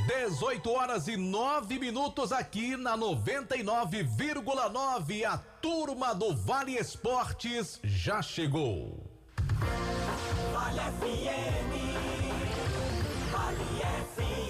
18h09 aqui na 99,9. A turma do Vale Esportes já chegou. Vale FM, Vale FM.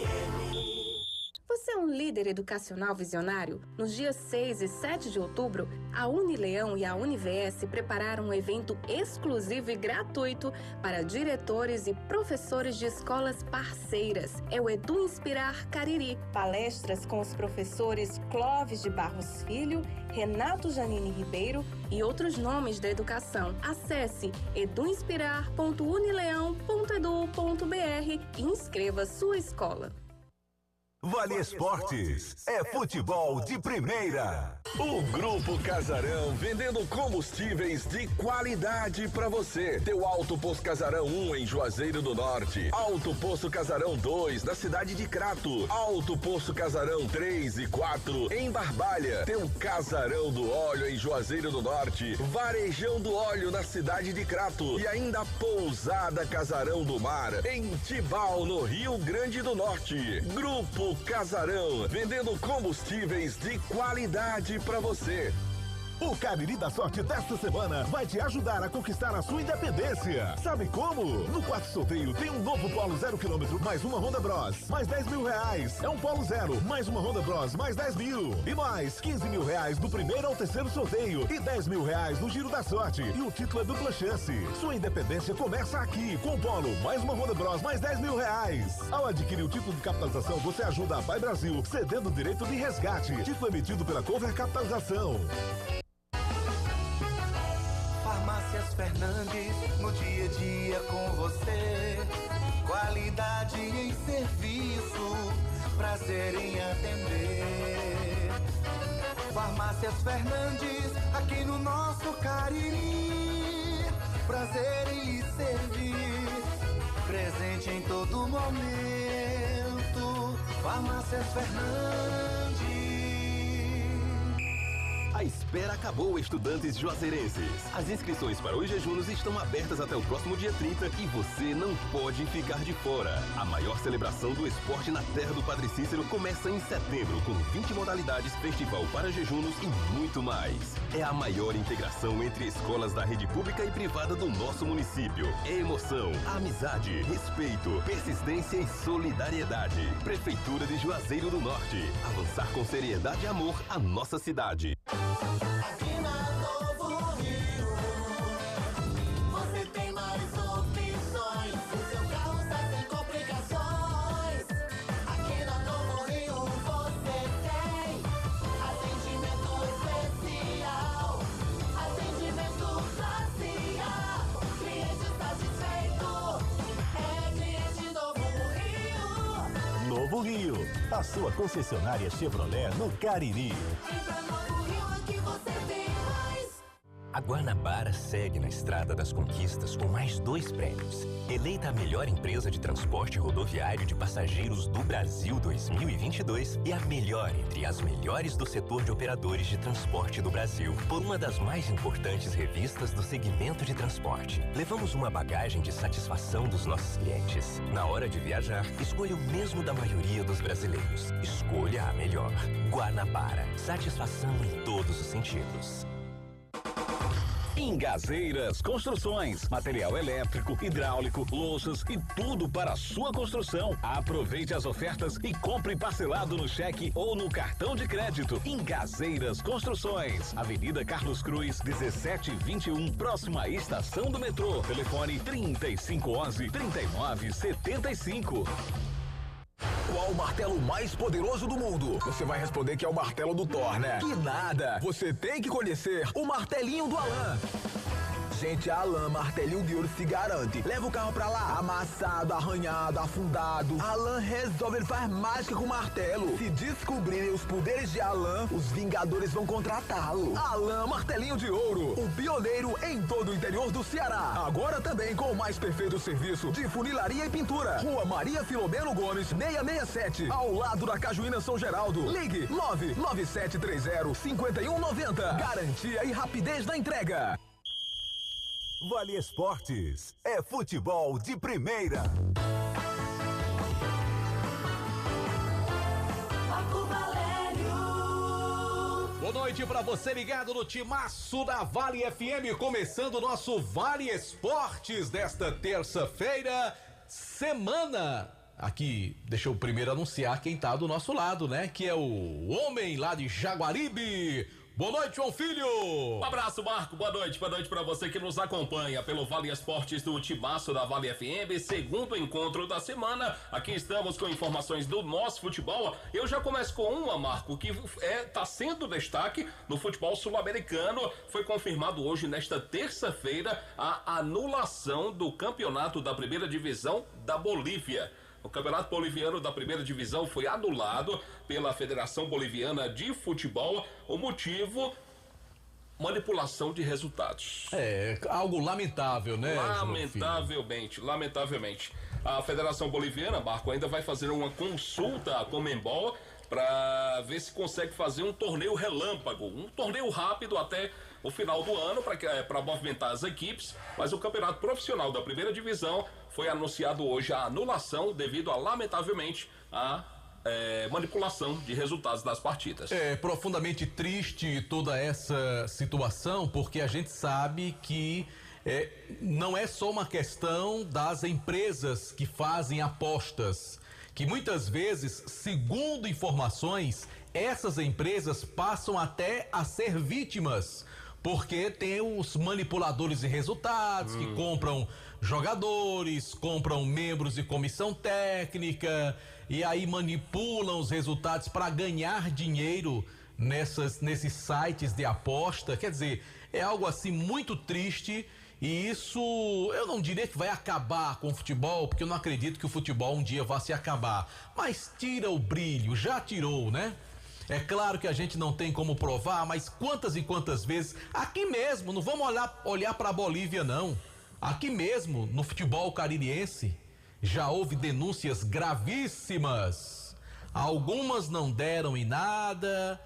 Você é um líder educacional visionário? Nos dias 6 e 7 de outubro, a Unileão e a Univs prepararam um evento exclusivo e gratuito para diretores e professores de escolas parceiras. É o Edu Inspirar Cariri. Palestras com os professores Clóvis de Barros Filho, Renato Janine Ribeiro e outros nomes da educação. Acesse eduinspirar.unileão.edu.br e inscreva sua escola. Vale Esportes é futebol de primeira. O Grupo Casarão, vendendo combustíveis de qualidade pra você. Teu Alto Posto Casarão 1 em Juazeiro do Norte, Alto Posto Casarão 2 na cidade de Crato, Alto Posto Casarão 3 e 4 em Barbalha. Teu Casarão do Óleo em Juazeiro do Norte, Varejão do Óleo na cidade de Crato e ainda Pousada Casarão do Mar em Tibau, no Rio Grande do Norte. Grupo Casarão, vendendo combustíveis de qualidade pra você. O Cariri da Sorte desta semana vai te ajudar a conquistar a sua independência. Sabe como? No quarto sorteio tem um novo Polo 0 km mais uma Honda Bros, mais 10 mil reais. É um Polo 0 mais uma Honda Bros, mais 10 mil. E mais 15 mil reais do primeiro ao terceiro sorteio e 10 mil reais no Giro da Sorte. E o título é dupla chance. Sua independência começa aqui com o Polo mais uma Honda Bros, mais 10 mil reais. Ao adquirir o título de capitalização, você ajuda a Pai Brasil, cedendo o direito de resgate. Título emitido pela Cover Capitalização. Farmácias Fernandes, no dia a dia com você. Qualidade em serviço, prazer em atender. Farmácias Fernandes, aqui no nosso Cariri. Prazer em lhe servir, presente em todo momento. Farmácias Fernandes. A espera acabou, estudantes juazeirenses. As inscrições para os jejunos estão abertas até o próximo dia 30 e você não pode ficar de fora. A maior celebração do esporte na terra do Padre Cícero começa em setembro, com 20 modalidades, festival para jejunos e muito mais. É a maior integração entre escolas da rede pública e privada do nosso município. É emoção, amizade, respeito, persistência e solidariedade. Prefeitura de Juazeiro do Norte. Avançar com seriedade e amor a nossa cidade. Aqui na Novo Rio, você tem mais opções. O seu carro sai sem complicações. Aqui na Novo Rio você tem atendimento especial, atendimento facial. Cliente satisfeito é cliente Novo Rio. Novo Rio, a sua concessionária Chevrolet no Cariri. A Guanabara segue na estrada das conquistas com mais 2 prêmios. Eleita a melhor empresa de transporte rodoviário de passageiros do Brasil 2022 e a melhor entre as melhores do setor de operadores de transporte do Brasil, por uma das mais importantes revistas do segmento de transporte. Levamos uma bagagem de satisfação dos nossos clientes. Na hora de viajar, escolha o mesmo da maioria dos brasileiros. Escolha a melhor. Guanabara. Satisfação em todos os sentidos. Ingazeiras Construções, material elétrico, hidráulico, louças e tudo para a sua construção. Aproveite as ofertas e compre parcelado no cheque ou no cartão de crédito. Ingazeiras Construções, Avenida Carlos Cruz, 1721, próxima à estação do metrô. Telefone 3511-3975. Qual o martelo mais poderoso do mundo? Você vai responder que é o martelo do Thor, né? Que nada! Você tem que conhecer o martelinho do Alan. Gente, a Alan Martelinho de Ouro se garante. Leva o carro pra lá, amassado, arranhado, afundado. Alan resolve, ele faz mágica com o martelo. Se descobrirem os poderes de Alan, os Vingadores vão contratá-lo. Alan Martelinho de Ouro, o pioneiro em todo o interior do Ceará. Agora também com o mais perfeito serviço de funilaria e pintura. Rua Maria Filomeno Gomes, 667, ao lado da Cajuína São Geraldo. Ligue 99730-5190. Garantia e rapidez na entrega. Vale Esportes é futebol de primeira. noite para você ligado no timaço da Vale FM, começando o nosso Vale Esportes desta terça-feira, semana. Aqui, deixa eu primeiro anunciar quem tá do nosso lado, né? Que é o homem lá de Jaguaribe. Boa noite, João Filho! Um abraço, Marco. Boa noite para você que nos acompanha pelo Vale Esportes do Timaço da Vale FM, segundo encontro da semana. Aqui estamos com informações do nosso futebol. Eu já começo com uma, Marco, que tá sendo destaque no futebol sul-americano. Foi confirmado hoje, nesta terça-feira, a anulação do campeonato da primeira divisão da Bolívia. O campeonato boliviano da primeira divisão foi anulado pela Federação Boliviana de Futebol. O motivo, manipulação de resultados. É, algo lamentável, né? Lamentavelmente. A Federação Boliviana, Marco, ainda vai fazer uma consulta à Conmebol para ver se consegue fazer um torneio relâmpago, um torneio rápido até o final do ano para movimentar as equipes, mas o campeonato profissional da primeira divisão foi anunciado hoje a anulação devido a, lamentavelmente, a manipulação de resultados das partidas. É profundamente triste toda essa situação, porque a gente sabe que não é só uma questão das empresas que fazem apostas, que muitas vezes, segundo informações, essas empresas passam até a ser vítimas, porque tem os manipuladores de resultados que compram jogadores, compram membros de comissão técnica e aí manipulam os resultados para ganhar dinheiro nesses sites de aposta. Quer dizer, é algo assim muito triste. E isso, eu não diria que vai acabar com o futebol, porque eu não acredito que o futebol um dia vá se acabar. Mas tira o brilho, já tirou, né? É claro que a gente não tem como provar, mas quantas e quantas vezes, aqui mesmo, não vamos olhar para a Bolívia não, aqui mesmo, no futebol caririense, já houve denúncias gravíssimas. Algumas não deram em nada,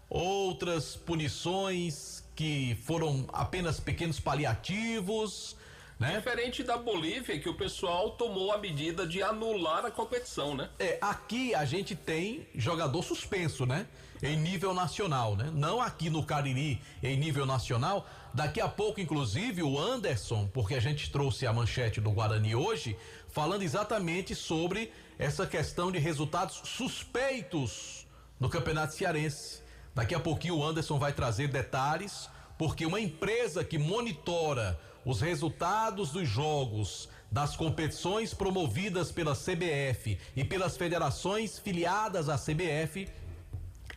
outras punições que foram apenas pequenos paliativos, né? Diferente da Bolívia, que o pessoal tomou a medida de anular a competição, né? Aqui a gente tem jogador suspenso, né? Em nível nacional, né? Não aqui no Cariri, em nível nacional. Daqui a pouco, inclusive, o Anderson, porque a gente trouxe a manchete do Guarani hoje, falando exatamente sobre essa questão de resultados suspeitos no Campeonato Cearense. Daqui a pouquinho o Anderson vai trazer detalhes, porque uma empresa que monitora os resultados dos jogos das competições promovidas pela CBF e pelas federações filiadas à CBF,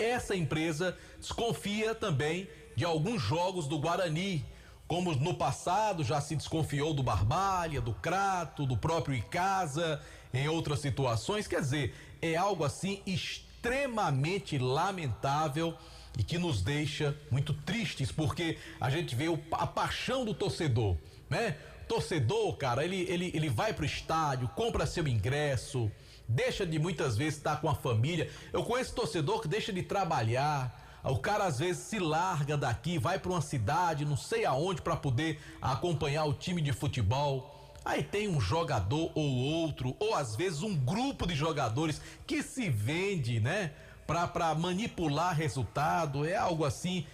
essa empresa desconfia também de alguns jogos do Guarani, como no passado já se desconfiou do Barbalha, do Crato, do próprio Icasa, em outras situações. Quer dizer, é algo assim extremamente lamentável e que nos deixa muito tristes, porque a gente vê a paixão do torcedor, né? Torcedor, cara, ele vai pro estádio, compra seu ingresso, deixa de muitas vezes estar com a família. Eu conheço torcedor que deixa de trabalhar, o cara às vezes se larga daqui, vai para uma cidade, não sei aonde, para poder acompanhar o time de futebol. Aí tem um jogador ou outro, ou às vezes um grupo de jogadores que se vende, né? Para manipular resultado. É algo assim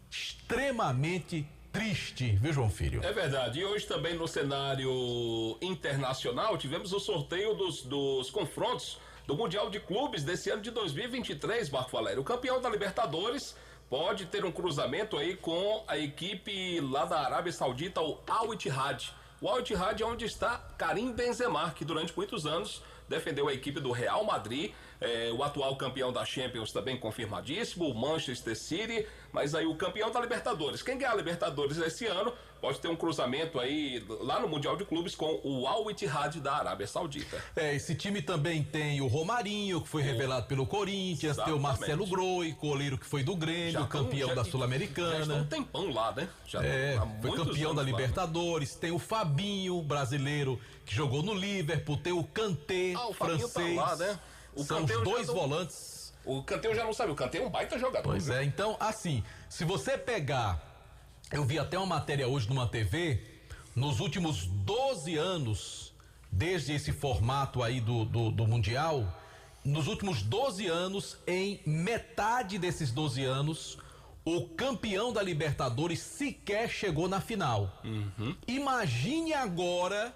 extremamente triste, viu, João Filho? É verdade. E hoje também no cenário internacional tivemos o sorteio dos confrontos do Mundial de Clubes desse ano de 2023, Marco Valério. O campeão da Libertadores pode ter um cruzamento aí com a equipe lá da Arábia Saudita, o Al Ittihad. O Al Ittihad é onde está Karim Benzema, que durante muitos anos defendeu a equipe do Real Madrid, o atual campeão da Champions também confirmadíssimo, o Manchester City, mas aí o campeão da Libertadores. Quem ganhar a Libertadores esse ano pode ter um cruzamento aí lá no Mundial de Clubes com o Al Ittihad da Arábia Saudita. Esse time também tem o Romarinho, que foi revelado pelo Corinthians, tem o Marcelo Groi, goleiro que foi do Grêmio, campeão da Sul-Americana. Já está um tempão lá, né? Foi campeão da Libertadores, lá, né? Tem o Fabinho, brasileiro, que jogou no Liverpool, tem o Kanté, francês. Tá lá, né? São os dois volantes. O Kanté eu já não sabe, o Kanté é um baita jogador. Pois é, então assim, se você pegar, eu vi até uma matéria hoje numa TV, nos últimos 12 anos, desde esse formato aí do Mundial, nos últimos 12 anos, em metade desses 12 anos, o campeão da Libertadores sequer chegou na final. Imagine agora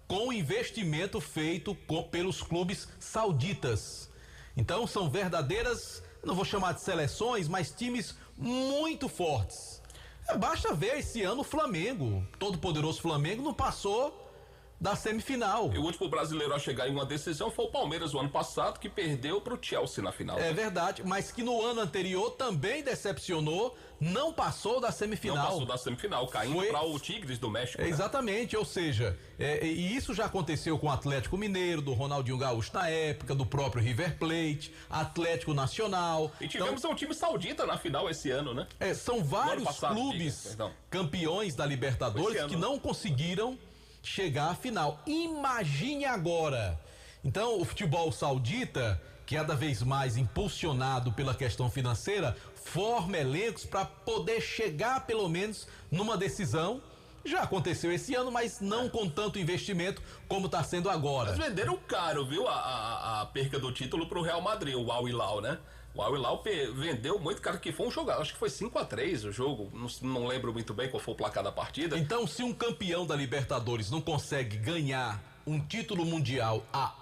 com o investimento feito pelos clubes sauditas. Então são verdadeiras, não vou chamar de seleções, mas times muito fortes. Basta ver esse ano o Flamengo, todo poderoso Flamengo não passou da semifinal. E o último brasileiro a chegar em uma decisão foi o Palmeiras o ano passado, que perdeu para o Chelsea na final. É verdade, mas que no ano anterior também decepcionou, não passou da semifinal. Não passou da semifinal, caindo para o Tigres do México. Exatamente, ou seja, e isso já aconteceu com o Atlético Mineiro, do Ronaldinho Gaúcho na época, do próprio River Plate, Atlético Nacional. E tivemos um time saudita na final esse ano, né? São vários clubes campeões da Libertadores que não conseguiram chegar à final. Imagine agora. Então, o futebol saudita, que cada vez mais impulsionado pela questão financeira, forma elencos para poder chegar pelo menos numa decisão. Já aconteceu esse ano, mas não com tanto investimento como está sendo agora. Mas venderam caro, viu, a perca do título para o Real Madrid, o Al Hilal, né? O Al Hilal vendeu muito caro, que foi um jogo, acho que foi 5-3 o jogo, não lembro muito bem qual foi o placar da partida. Então, se um campeão da Libertadores não consegue ganhar um título mundial há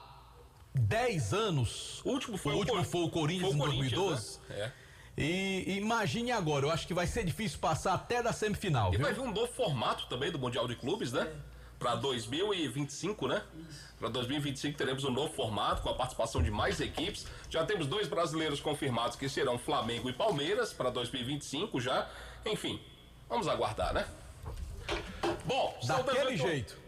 10 anos, o último foi o Corinthians em 2012, né? E imagine agora, eu acho que vai ser difícil passar até da semifinal. E viu? vai vir um novo formato também do Mundial de Clubes, né? Para 2025, né? Para 2025 teremos um novo formato com a participação de mais equipes. Já temos 2 brasileiros confirmados que serão Flamengo e Palmeiras para 2025 já. Enfim, vamos aguardar, né? Bom, daquele jeito.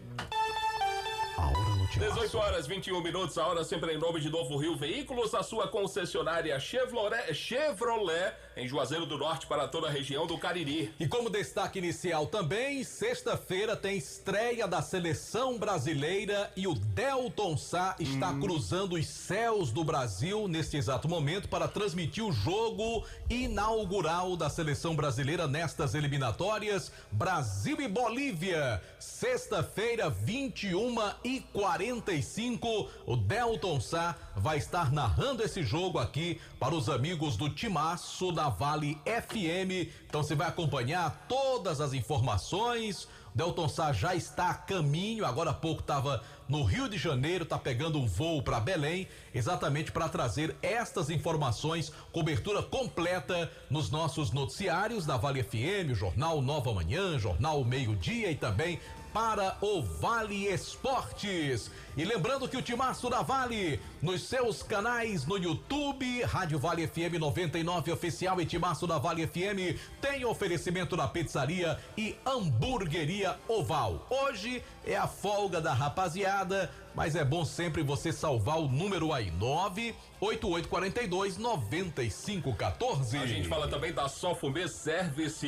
18 horas 21 minutos, a hora sempre em nome de Novo Rio Veículos, a sua concessionária Chevrolet em Juazeiro do Norte para toda a região do Cariri. E como destaque inicial também, sexta-feira tem estreia da seleção brasileira e o Delton Sá está cruzando os céus do Brasil neste exato momento para transmitir o jogo inaugural da seleção brasileira nestas eliminatórias Brasil e Bolívia. Sexta-feira, 21h45, o Delton Sá vai estar narrando esse jogo aqui para os amigos do Timaço da Vale FM. Então você vai acompanhar todas as informações. Delton Sá já está a caminho, agora há pouco estava no Rio de Janeiro, está pegando um voo para Belém, exatamente para trazer estas informações, cobertura completa nos nossos noticiários da Vale FM, o Jornal Nova Manhã, Jornal Meio-Dia e também para o Vale Esportes. E lembrando que o Timaço da Vale, nos seus canais no YouTube, Rádio Vale FM 99 Oficial e Timaço da Vale FM, tem oferecimento da pizzaria e hamburgueria Oval. Hoje é a folga da rapaziada, mas é bom sempre você salvar o número aí, 98842-9514. A gente fala também da Só Fumê Service,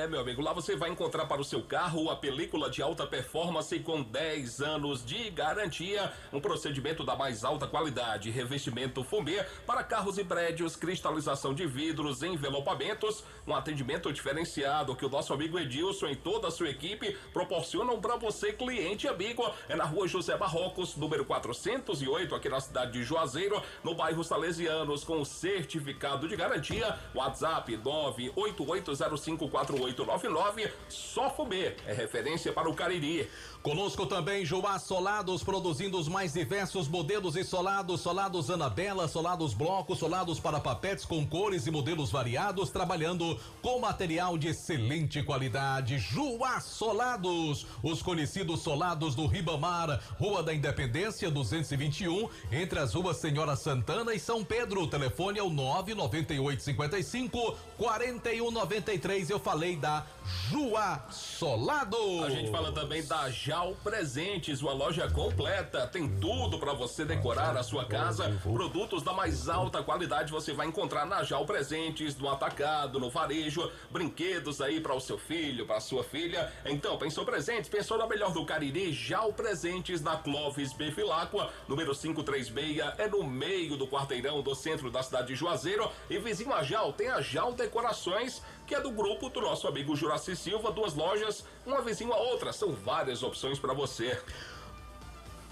meu amigo, lá você vai encontrar para o seu carro a película de alta performance com 10 anos de garantia, um procedimento da mais alta qualidade, revestimento Fumê para carros e prédios, cristalização de vidros, envelopamentos, um atendimento diferenciado que o nosso amigo Edilson e toda a sua equipe proporcionam para você, cliente amigo. É na Rua José Barrocos, número 408, aqui na cidade de Juazeiro, no bairro Salesianos, com certificado de garantia. WhatsApp 988054899. Só Fumê é referência para o Cariri. Conosco também Joá Solados, produzindo os mais diversos modelos e solados Anabela, solados blocos, solados para papetes com cores e modelos variados, trabalhando com material de excelente qualidade. Joá Solados, os conhecidos solados do Ribamar, Rua da Independência 221, entre as ruas Senhora Santana e São Pedro. O telefone é o 99855-4193. Eu falei da Joá Solados. A gente fala também da Jau Presentes, uma loja completa, tem tudo para você decorar a sua casa, produtos da mais alta qualidade você vai encontrar na Jau Presentes, no atacado, no varejo, brinquedos aí para o seu filho, para sua filha. Então, pensou presentes, pensou na melhor do Cariri, Jau Presentes na Clóvis Bevilacqua, número 536, é no meio do quarteirão do centro da cidade de Juazeiro, e vizinho a Jau tem a Jau Decorações, que é do grupo do nosso amigo Juraci Silva, 2 lojas, uma vizinha a outra, são várias opções para você.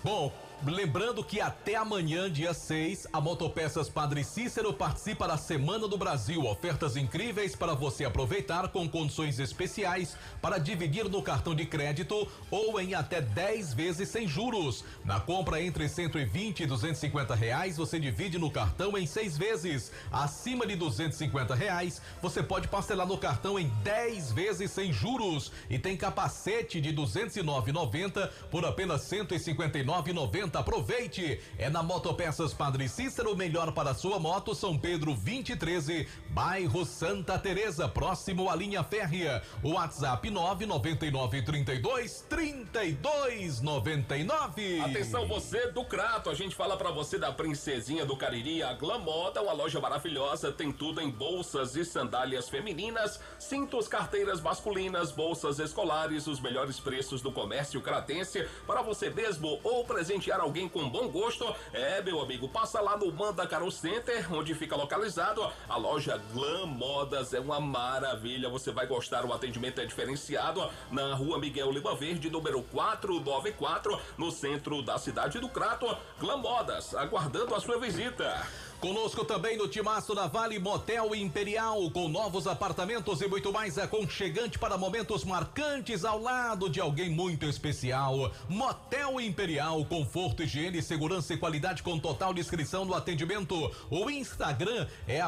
Bom, lembrando que até amanhã, dia 6, a Motopeças Padre Cícero participa da Semana do Brasil. Ofertas incríveis para você aproveitar com condições especiais para dividir no cartão de crédito ou em até 10 vezes sem juros. Na compra entre 120 e 250 reais, você divide no cartão em 6 vezes. Acima de 250 reais, você pode parcelar no cartão em 10 vezes sem juros. E tem capacete de 209,90 por apenas 159,90. Aproveite! É na Motopeças Padre Cícero, melhor para a sua moto, São Pedro 2013, bairro Santa Teresa, próximo à linha férrea. O WhatsApp 999323299. Atenção você do Crato, a gente fala pra você da Princesinha do Cariri, a Glam Moda, uma loja maravilhosa, tem tudo em bolsas e sandálias femininas, cintos, carteiras masculinas, bolsas escolares, os melhores preços do comércio cratense para você mesmo ou presentear alguém com bom gosto. É, meu amigo, passa lá no Mandacaru Center, onde fica localizado a loja Glam Modas. É uma maravilha, você vai gostar, o atendimento é diferenciado na Rua Miguel Lima Verde, número 494, no centro da cidade do Crato. Glam Modas, aguardando a sua visita. Conosco também no Timaço da Vale, Motel Imperial, com novos apartamentos e muito mais aconchegante para momentos marcantes ao lado de alguém muito especial. Motel Imperial, conforto, higiene, segurança e qualidade com total descrição no atendimento. O Instagram é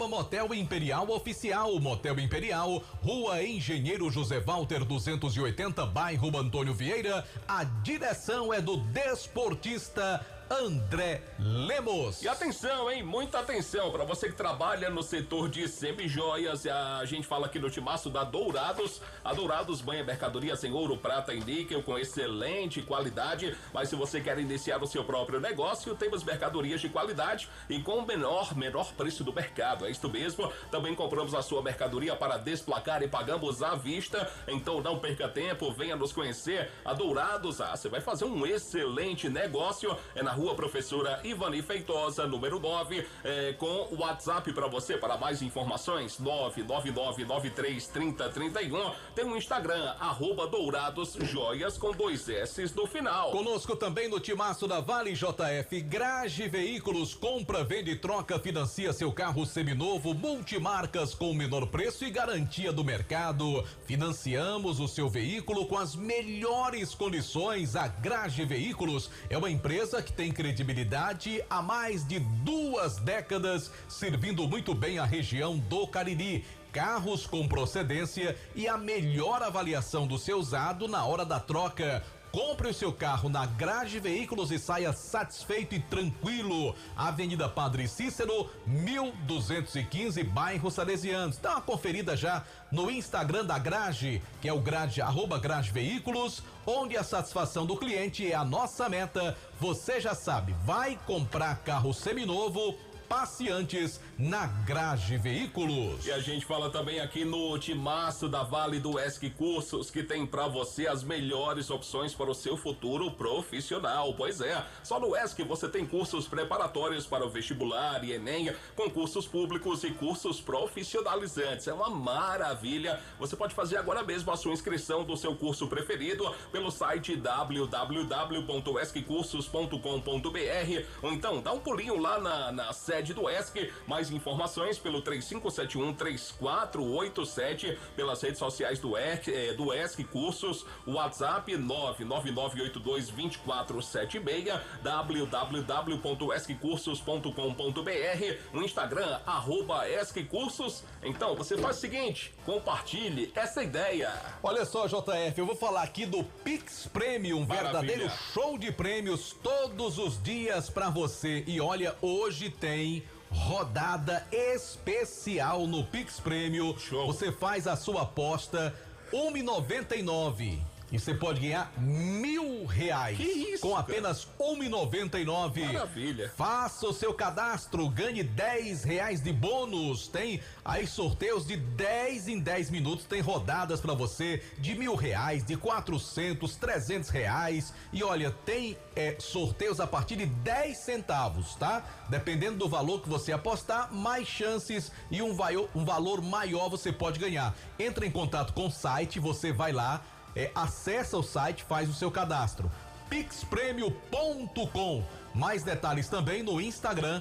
@Motel Imperial Oficial. Motel Imperial, Rua Engenheiro José Walter 280, bairro Antônio Vieira. A direção é do desportista André Lemos. E atenção, hein? Muita atenção para você que trabalha no setor de semijoias. A gente fala aqui no Timaço da Dourados. A Dourados banha mercadorias em ouro, prata e níquel com excelente qualidade. Mas se você quer iniciar o seu próprio negócio, temos mercadorias de qualidade e com o menor preço do mercado. É isso mesmo. Também compramos a sua mercadoria para desplacar e pagamos à vista. Então não perca tempo, venha nos conhecer. A Dourados, você vai fazer um excelente negócio. É na Rua Professora Ivani Feitosa, número 9, com o WhatsApp para você, para mais informações, 999933031. Tem um Instagram, @DouradosJoias com 2 S's no final. Conosco também no Timaço da Vale JF, Grage Veículos, compra, vende e troca, financia seu carro seminovo, multimarcas com o menor preço e garantia do mercado. Financiamos o seu veículo com as melhores condições. A Grage Veículos é uma empresa que tem credibilidade há mais de 2 décadas, servindo muito bem a região do Cariri. Carros com procedência e a melhor avaliação do seu usado na hora da troca. Compre o seu carro na Grage Veículos e saia satisfeito e tranquilo. Avenida Padre Cícero, 1215, bairro Salesianos. Dá uma conferida já no Instagram da Grage, que é o Grage, @Grage Veículos, onde a satisfação do cliente é a nossa meta. Você já sabe, vai comprar carro seminovo, passe antes na Grage Veículos. E a gente fala também aqui no Timaço da Vale do ESC Cursos, que tem pra você as melhores opções para o seu futuro profissional. Pois é, só no ESC você tem cursos preparatórios para o vestibular e Enem, concursos públicos e cursos profissionalizantes. É uma maravilha. Você pode fazer agora mesmo a sua inscrição do seu curso preferido pelo site www.esccursos.com.br ou então dá um pulinho lá na sede do ESC. Mais informações pelo 3571-3487, pelas redes sociais do ESC Cursos, o WhatsApp 999822476, www.esccursos.com.br, o Instagram @ESCCursos. Então você faz o seguinte, compartilhe essa ideia. Olha só, JF, eu vou falar aqui do Pix Premium, verdadeiro show de prêmios todos os dias pra você. E olha, hoje tem rodada especial no Pix Premium. Show. Você faz a sua aposta, R$1,99. E você pode ganhar R$1.000. Que isso, com apenas R$1,99. Maravilha. Faça o seu cadastro, ganhe R$10 de bônus. Tem aí sorteios de 10 em 10 minutos. Tem rodadas pra você de R$1.000, de 400, R$300. E olha, tem sorteios a partir de 10 centavos, tá? Dependendo do valor que você apostar, mais chances e um valor maior você pode ganhar. Entra em contato com o site, você vai lá, acessa o site, faz o seu cadastro. pixpremio.com. Mais detalhes também no Instagram,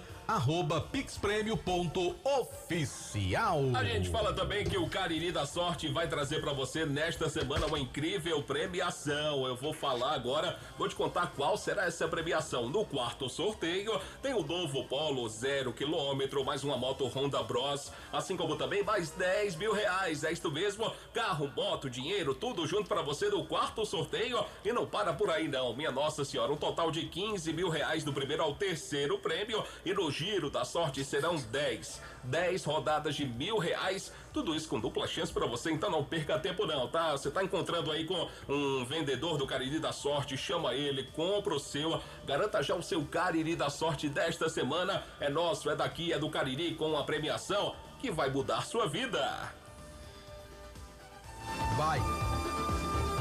@pixpremio.oficial. A gente fala também que o Cariri da Sorte vai trazer pra você nesta semana uma incrível premiação. Eu vou falar agora, vou te contar qual será essa premiação. No quarto sorteio tem o novo Polo 0 km, mais uma moto Honda Bros, assim como também mais 10 mil reais. É isto mesmo, carro, moto, dinheiro, tudo junto pra você no quarto sorteio. E não para por aí não, minha Nossa Senhora, um total de 15 mil reais do primeiro ao terceiro prêmio, e no giro da sorte serão 10 rodadas de R$1.000, tudo isso com dupla chance pra você, então não perca tempo não, tá? Você tá encontrando aí com um vendedor do Cariri da Sorte, chama ele, compra o seu, garanta já o seu Cariri da Sorte desta semana, é nosso, é daqui, é do Cariri, com uma premiação que vai mudar sua vida. Vai.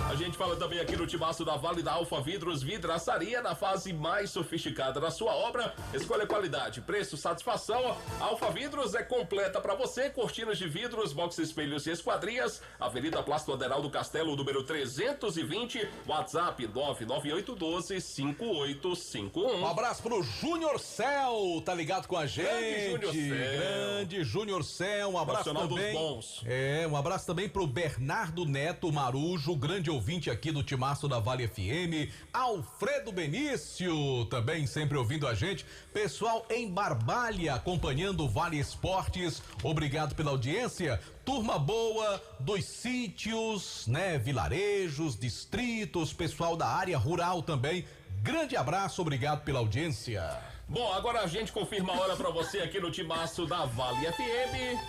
A gente fala também aqui no timaço da Vale da Alfa Vidros, vidraçaria na fase mais sofisticada da sua obra. Escolha qualidade, preço, satisfação. Alfa Vidros é completa para você. Cortinas de vidros, box espelhos e esquadrias. Avenida Plácido Aderal do Castelo, número 320. WhatsApp 998125851. Um abraço pro Júnior Céu, tá ligado com a gente? Grande Júnior Céu, um abraço também. Dos bons. Um abraço também pro Bernardo Neto Marujo, grande ouvinte aqui do timaço da Vale FM, Alfredo Benício, também sempre ouvindo a gente, pessoal em Barbalha, acompanhando o Vale Esportes, obrigado pela audiência, turma boa dos sítios, né, vilarejos, distritos, pessoal da área rural também, grande abraço, obrigado pela audiência. Bom, agora a gente confirma a hora pra você aqui no timaço da Vale FM.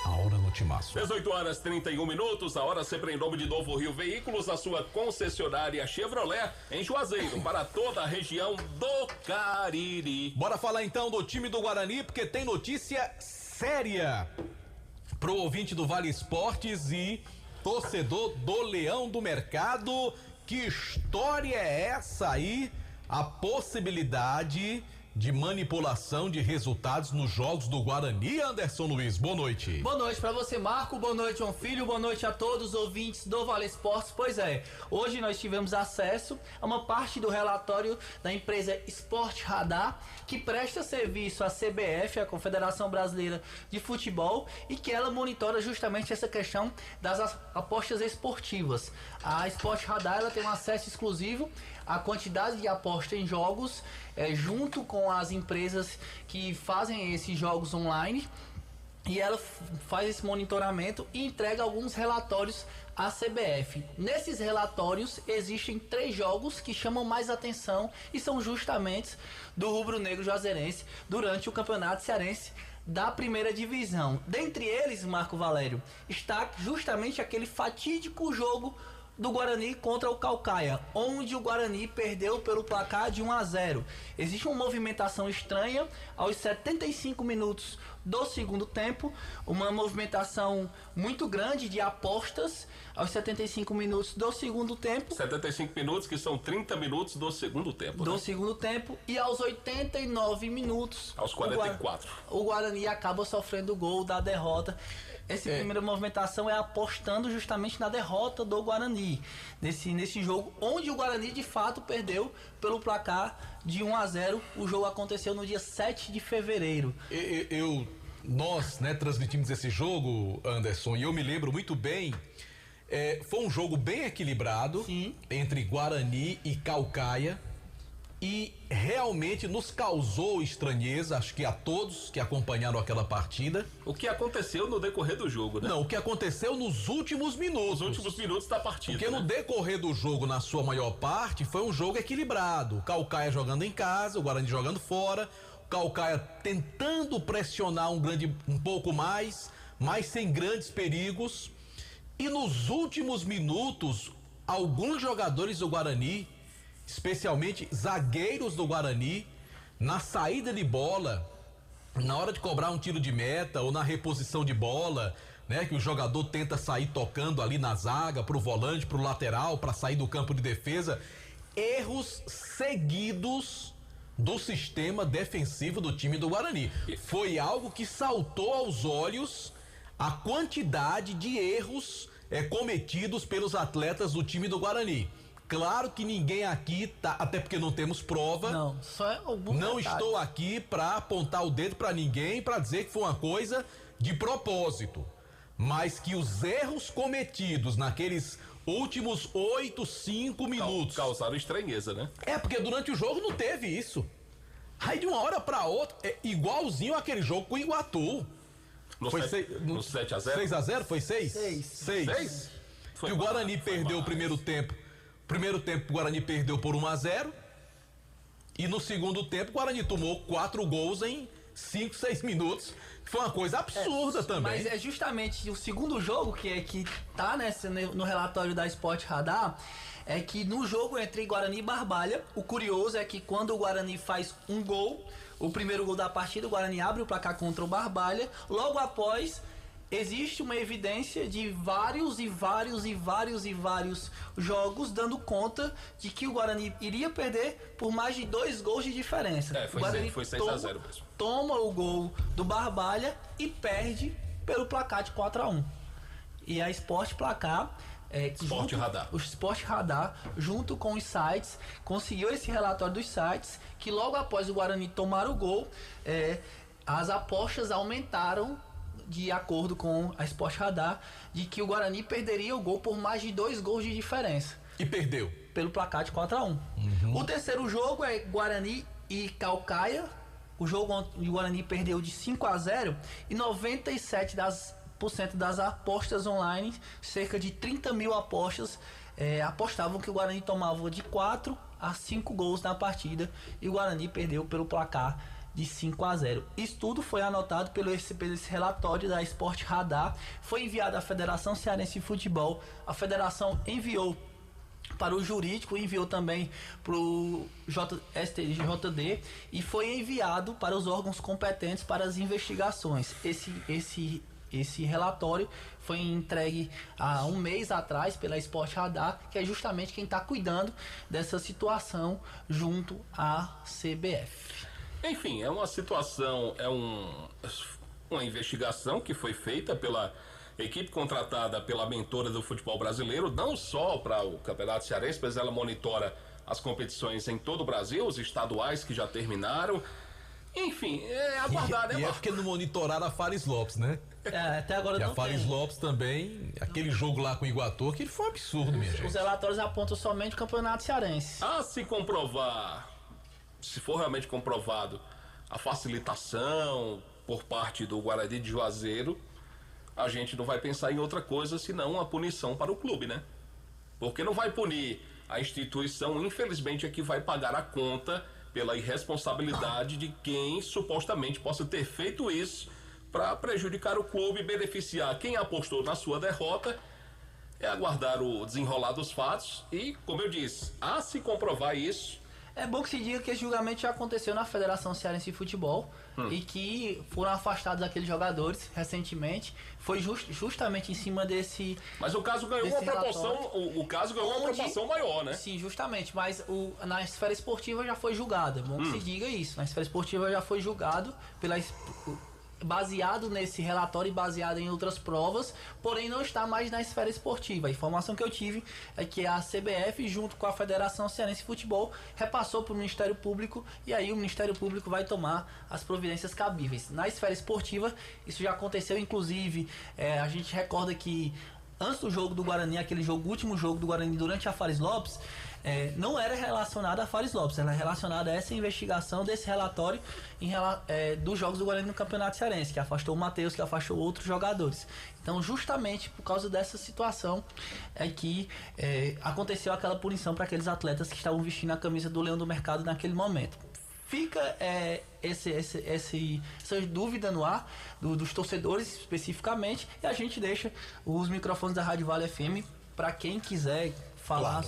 A hora no timaço. 18h31, a hora sempre em nome de Novo Rio Veículos, a sua concessionária Chevrolet em Juazeiro, para toda a região do Cariri. Bora falar então do time do Guarani, porque tem notícia séria pro ouvinte do Vale Esportes e torcedor do Leão do Mercado. Que história é essa aí? A possibilidade de manipulação de resultados nos jogos do Guarani. Anderson Luiz, boa noite. Boa noite pra você, Marco, boa noite, João Filho, boa noite a todos os ouvintes do Vale Esportes. Pois é, hoje nós tivemos acesso a uma parte do relatório da empresa Sport Radar, que presta serviço à CBF, a Confederação Brasileira de Futebol, e que ela monitora justamente essa questão das apostas esportivas. A Sport Radar, ela tem um acesso exclusivo à quantidade de apostas em jogos, junto com as empresas que fazem esses jogos online, e ela faz esse monitoramento e entrega alguns relatórios à CBF. Nesses relatórios existem 3 jogos que chamam mais atenção e são justamente do rubro-negro juazeirense durante o Campeonato Cearense da primeira divisão. Dentre eles, Marco Valério, está justamente aquele fatídico jogo do Guarani contra o Caucaia, onde o Guarani perdeu pelo placar de 1-0. Existe uma movimentação estranha aos 75 minutos do segundo tempo, uma movimentação muito grande de apostas aos 75 minutos do segundo tempo. 75 minutos, que são 30 minutos do segundo tempo. Do segundo tempo, e aos 89 minutos... Aos 44. O Guarani acaba sofrendo o gol da derrota. Essa primeira movimentação é apostando justamente na derrota do Guarani, nesse jogo, onde o Guarani de fato perdeu pelo placar de 1-0. O jogo aconteceu no dia 7 de fevereiro. Nós, né, transmitimos esse jogo, Anderson, e eu me lembro muito bem. Foi um jogo bem equilibrado. Sim. Entre Guarani e Caucaia, e realmente nos causou estranheza, acho que a todos que acompanharam aquela partida. O que aconteceu no decorrer do jogo, né? Não, o que aconteceu nos últimos minutos. Os últimos minutos da partida. Porque no decorrer do jogo, na sua maior parte, foi um jogo equilibrado. O Caucaia jogando em casa, o Guarani jogando fora. O Caucaia tentando pressionar um pouco mais, mas sem grandes perigos. E nos últimos minutos, alguns jogadores do Guarani, especialmente zagueiros do Guarani, na saída de bola, na hora de cobrar um tiro de meta ou na reposição de bola, né, que o jogador tenta sair tocando ali na zaga, pro volante, pro lateral, para sair do campo de defesa, erros seguidos do sistema defensivo do time do Guarani. Foi algo que saltou aos olhos a quantidade de erros cometidos pelos atletas do time do Guarani. Claro que ninguém aqui tá, até porque não temos prova. Não, só é algum Não detalhe. estou aqui para apontar o dedo para ninguém, para dizer que foi uma coisa de propósito. Mas que os erros cometidos naqueles últimos 5 minutos. Causaram estranheza, né? É, porque durante o jogo não teve isso. Aí de uma hora para outra, é igualzinho aquele jogo com o Iguatu. No Foi 7x0? 6x0? Foi 6? 6? E o Guarani perdeu o primeiro tempo. Primeiro tempo o Guarani perdeu por 1x0. E no segundo tempo o Guarani tomou 4 gols em 5, 6 minutos. Foi uma coisa absurda também. Mas é justamente o segundo jogo que tá no relatório da Sport Radar. É que no jogo entre Guarani e Barbalha, o curioso é que quando o Guarani faz um gol, o primeiro gol da partida, o Guarani abre o placar contra o Barbalha. Logo após, existe uma evidência de vários jogos dando conta de que o Guarani iria perder por mais de 2 gols de diferença. Foi 6x0 mesmo. Toma o gol do Barbalha e perde pelo placar de 4x1. E a Sport Placar... O Sport Radar, junto com os sites, conseguiu esse relatório dos sites, que logo após o Guarani tomar o gol, as apostas aumentaram, de acordo com a Sport Radar, de que o Guarani perderia o gol por mais de 2 gols de diferença. E perdeu. Pelo placar de 4x1. O terceiro jogo é Guarani e Caucaia. O jogo onde o Guarani perdeu de 5x0 e 97% das apostas online, cerca de 30 mil apostas, apostavam que o Guarani tomava de 4 a 5 gols na partida e o Guarani perdeu pelo placar de 5x0. Isso tudo foi anotado pelo esse relatório da Sport Radar, foi enviado à Federação Cearense de Futebol, a federação enviou para o jurídico, enviou também para o STJD e foi enviado para os órgãos competentes para as investigações. Esse relatório foi entregue há um mês atrás pela Sport Radar, que é justamente quem está cuidando dessa situação junto à CBF. Enfim, é uma situação, uma investigação que foi feita pela equipe contratada pela mentora do futebol brasileiro, não só para o Campeonato Cearense, mas ela monitora as competições em todo o Brasil, os estaduais que já terminaram. Enfim, é aguardar, né? E é porque não monitoraram a Fares Lopes, né? Até agora não tem. E a Fares Lopes também, aquele jogo lá com o Iguatu, que foi um absurdo, minha gente. Os relatórios apontam somente o Campeonato Cearense. Se comprovar, se for realmente comprovado a facilitação por parte do Guarani de Juazeiro, a gente não vai pensar em outra coisa senão uma punição para o clube, né? Porque não vai punir a instituição, infelizmente é que vai pagar a conta pela irresponsabilidade de quem supostamente possa ter feito isso para prejudicar o clube e beneficiar quem apostou na sua derrota. É aguardar o desenrolar dos fatos e, como eu disse, a se comprovar isso. É bom que se diga que esse julgamento já aconteceu na Federação Cearense de Futebol e que foram afastados aqueles jogadores recentemente. Foi justamente em cima desse. Mas o caso ganhou uma proporção. O caso ganhou uma proporção maior, né? Sim, justamente. Mas na esfera esportiva já foi julgado. É bom que se diga isso. Na esfera esportiva já foi julgado baseado nesse relatório e baseado em outras provas, porém não está mais na esfera esportiva. A informação que eu tive é que a CBF, junto com a Federação Cearense de Futebol, repassou para o Ministério Público e aí o Ministério Público vai tomar as providências cabíveis. Na esfera esportiva, isso já aconteceu, inclusive, a gente recorda que antes do jogo do Guarani, o último jogo do Guarani durante a Fares Lopes, não era relacionada a Fares Lopes, era relacionada a essa investigação desse relatório dos jogos do Guarani no Campeonato Cearense, que afastou o Matheus, que afastou outros jogadores. Então, justamente por causa dessa situação é que aconteceu aquela punição para aqueles atletas que estavam vestindo a camisa do Leão do Mercado naquele momento. Fica essa dúvida no ar dos torcedores especificamente, e a gente deixa os microfones da Rádio Vale FM para quem quiser falar.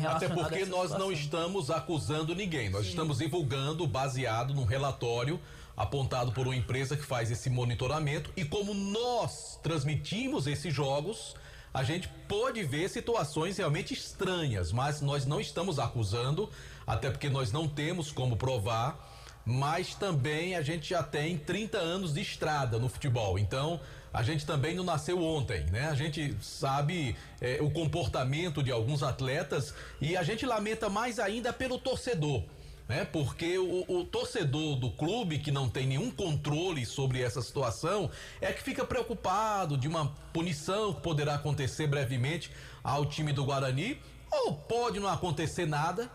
Até porque nós não estamos acusando ninguém, nós estamos divulgando baseado num relatório apontado por uma empresa que faz esse monitoramento, e como nós transmitimos esses jogos, a gente pode ver situações realmente estranhas, mas nós não estamos acusando, até porque nós não temos como provar mas também a gente já tem 30 anos de estrada no futebol. Então, a gente também não nasceu ontem, né? A gente sabe o comportamento de alguns atletas e a gente lamenta mais ainda pelo torcedor, né? Porque o torcedor do clube que não tem nenhum controle sobre essa situação é que fica preocupado de uma punição que poderá acontecer brevemente ao time do Guarani, ou pode não acontecer nada.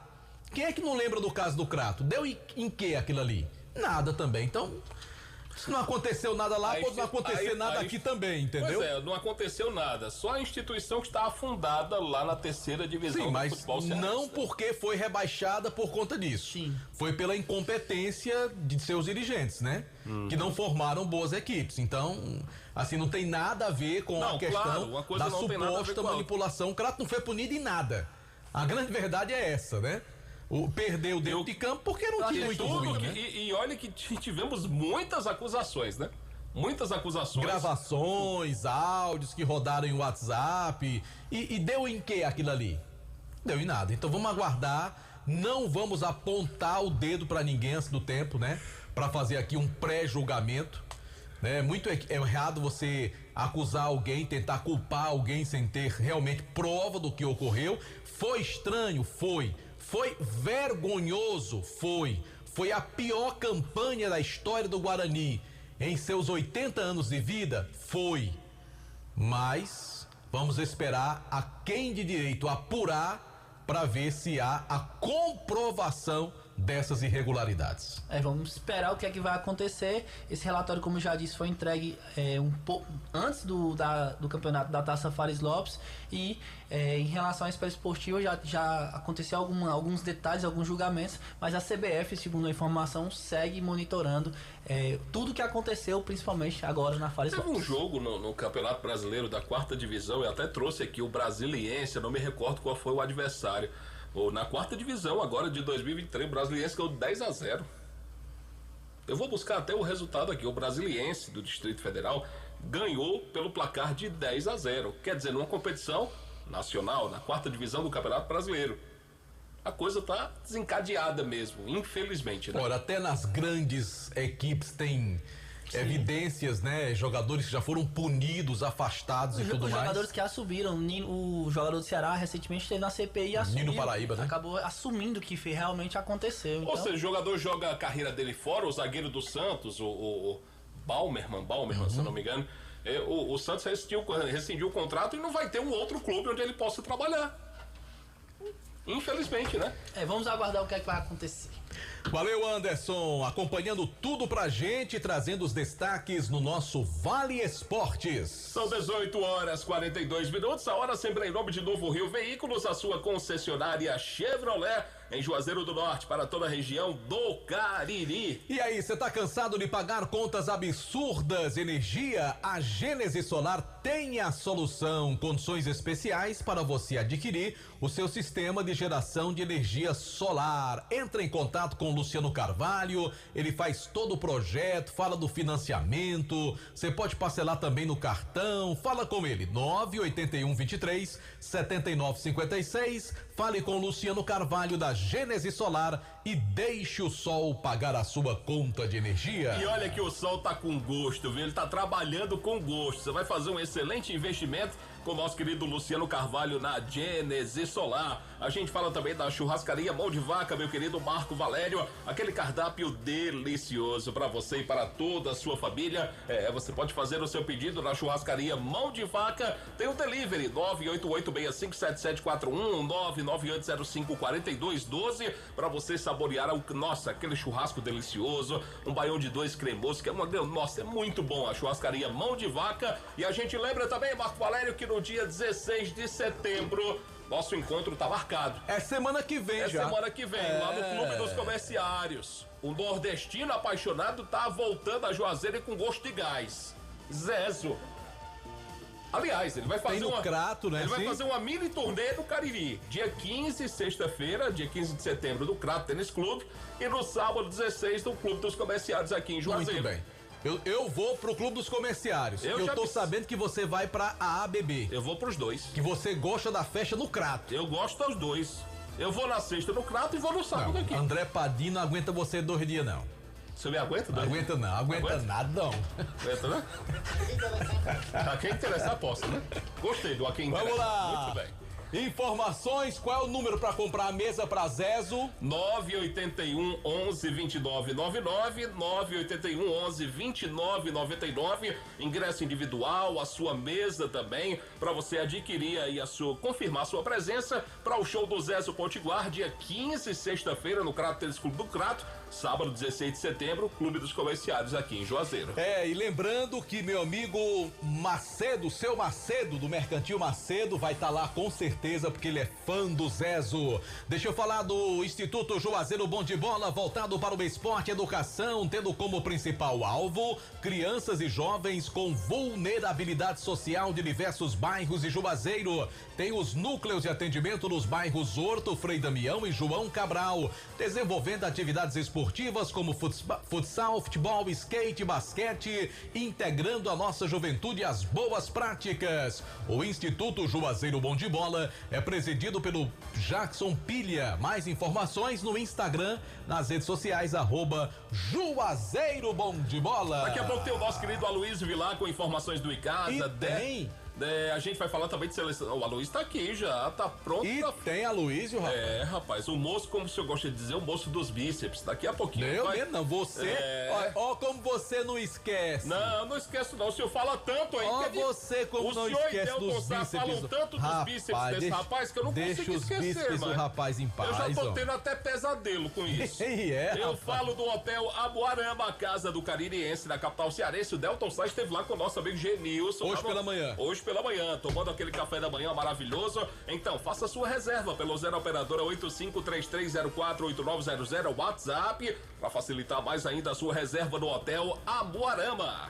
Quem é que não lembra do caso do Crato? Deu em que aquilo ali? Nada também. Então, se não aconteceu nada lá, pode não acontecer nada aqui também, entendeu? Pois é, não aconteceu nada. Só a instituição que está afundada lá na terceira divisão do futebol cearense. Não porque foi rebaixada por conta disso. Sim. Foi pela incompetência de seus dirigentes, né? Que não formaram boas equipes. Então, assim, não tem nada a ver com a questão da suposta manipulação. O Crato não foi punido em nada. A grande verdade é essa, né? Perdeu dentro de campo porque era um time muito ruim, né? E olha que tivemos muitas acusações, né? Muitas acusações. Gravações, áudios que rodaram em WhatsApp. E deu em que aquilo ali? Deu em nada. Então vamos aguardar. Não vamos apontar o dedo pra ninguém antes do tempo, né? Pra fazer aqui um pré-julgamento. É muito errado você acusar alguém, tentar culpar alguém sem ter realmente prova do que ocorreu. Foi estranho? Foi. Foi vergonhoso? Foi. Foi a pior campanha da história do Guarani em seus 80 anos de vida? Foi. Mas vamos esperar a quem de direito apurar para ver se há a comprovação dessas irregularidades. Vamos esperar o que é que vai acontecer. Esse relatório, como já disse, foi entregue um pouco antes do campeonato da Taça Fares Lopes e em relação à esfera esportiva já aconteceu alguns detalhes, alguns julgamentos, mas a CBF, segundo a informação, segue monitorando tudo que aconteceu, principalmente agora na Fares Lopes. Teve um jogo no Campeonato Brasileiro da 4ª divisão, eu até trouxe aqui o Brasiliense, eu não me recordo qual foi o adversário. Na 4ª divisão agora de 2023, o Brasiliense ganhou 10-0. Eu vou buscar até o resultado aqui. O Brasiliense do Distrito Federal ganhou pelo placar de 10-0. Quer dizer, numa competição nacional, na 4ª divisão do Campeonato Brasileiro. A coisa tá desencadeada mesmo, infelizmente, né? Olha, até nas grandes equipes tem evidências, né? Jogadores que já foram punidos, afastados e tudo mais. Os jogadores que assumiram, o jogador do Ceará recentemente esteve na CPI e assumiu. Nino Paraíba, né? Acabou assumindo que realmente aconteceu. Então... Ou seja, o jogador joga a carreira dele fora, o zagueiro do Santos, o Baumerman, se eu não me engano. O Santos rescindiu o contrato e não vai ter um outro clube onde ele possa trabalhar. Infelizmente, né? Vamos aguardar o que é que vai acontecer. Valeu, Anderson, acompanhando tudo pra gente, trazendo os destaques no nosso Vale Esportes. São 18h42, a hora sempre em nome de Novo Rio Veículos, a sua concessionária Chevrolet, em Juazeiro do Norte, para toda a região do Cariri. E aí, você tá cansado de pagar contas absurdas de energia? A Gênesis Solar tem a solução, condições especiais para você adquirir o seu sistema de geração de energia solar. Entra em contato com o Luciano Carvalho, ele faz todo o projeto, fala do financiamento, você pode parcelar também no cartão, fala com ele, 98123-7956, fale com o Luciano Carvalho da Gênesis Solar e deixe o sol pagar a sua conta de energia. E olha que o sol tá com gosto, viu? Ele tá trabalhando com gosto, você vai fazer um excelente investimento com o nosso querido Luciano Carvalho na Gênesis Solar. A gente fala também da churrascaria Mão de Vaca, meu querido Marco Valério, aquele cardápio delicioso para você e para toda a sua família. Você pode fazer o seu pedido na churrascaria Mão de Vaca, tem o delivery 988657741, 998054212 para você saborear aquele churrasco delicioso, um baião de 2 cremoso, que é é muito bom a churrascaria Mão de Vaca. E a gente lembra também, Marco Valério, que no dia 16 de setembro nosso encontro tá marcado. É semana que vem já. Semana que vem, lá no Clube dos Comerciários. O nordestino apaixonado tá voltando a Juazeiro com gosto de gás. Zezo. Aliás, ele vai fazer Crato, né? Ele vai fazer uma mini turnê no Cariri. Dia 15, sexta-feira, dia 15 de setembro, do Crato Tênis Clube. E no sábado, 16, do Clube dos Comerciários aqui em Juazeiro. Muito bem. Eu vou pro Clube dos Comerciários. Eu tô sabendo que você vai pra AABB. Eu vou pros dois. Que você gosta da festa no Crato. Eu gosto dos dois. Eu vou na sexta no Crato e vou no sábado aqui. André Padim não aguenta você 2 dias, não. Você me aguenta? Não aguenta não, aguenta nada não. Aguenta, né? A quem interessar, aposta, né? Gostei do a quem interessa. Vamos lá. Muito bem. Informações, qual é o número para comprar a mesa para Zezo? 981 11 2999, 981 11 2999, ingresso individual, a sua mesa também, para você adquirir aí confirmar a sua presença para o show do Zezo Potiguar, dia 15, sexta-feira, no Crato Tênis Clube do Crato, sábado 16 de setembro, Clube dos Comerciários aqui em Juazeiro. E lembrando que meu amigo Macedo, seu Macedo, do Mercantil Macedo, vai estar lá com certeza, porque ele é fã do Zezo. Deixa eu falar do Instituto Juazeiro Bom de Bola, voltado para o esporte e educação, tendo como principal alvo crianças e jovens com vulnerabilidade social de diversos bairros de Juazeiro. Tem os núcleos de atendimento nos bairros Horto, Frei Damião e João Cabral, desenvolvendo atividades esportivas como futsal, futebol, skate, basquete, integrando a nossa juventude às boas práticas. O Instituto Juazeiro Bom de Bola é presidido pelo Jackson Pilha. Mais informações no Instagram, nas redes sociais, @Juazeiro Bom de Bola. Daqui a pouco tem o nosso querido Aloysio Vilar com informações do Icasa. E tem... A gente vai falar também de seleção. O Aloysio tá aqui já, tá pronto. E tem Aloysio, rapaz. Rapaz, o moço, como o senhor gosta de dizer, o moço dos bíceps. Daqui a pouquinho. Eu mesmo não, você. Ó, como você não esquece. Não esqueço não. O senhor fala tanto aí. Ó, você como não esquece dos bíceps. Falam tanto dos bíceps desse rapaz que eu não consigo esquecer, bíceps do rapaz em paz. Eu já tô tendo até pesadelo com isso. Eu falo do Hotel Abuarama, a casa do caririense da capital cearense. O Delton Sá esteve lá com o nosso amigo Genilson. Hoje pela manhã. Pela manhã, tomando aquele café da manhã maravilhoso. Então, faça sua reserva pelo 0 operadora 8533048900 WhatsApp, para facilitar mais ainda a sua reserva no Hotel Abuarama.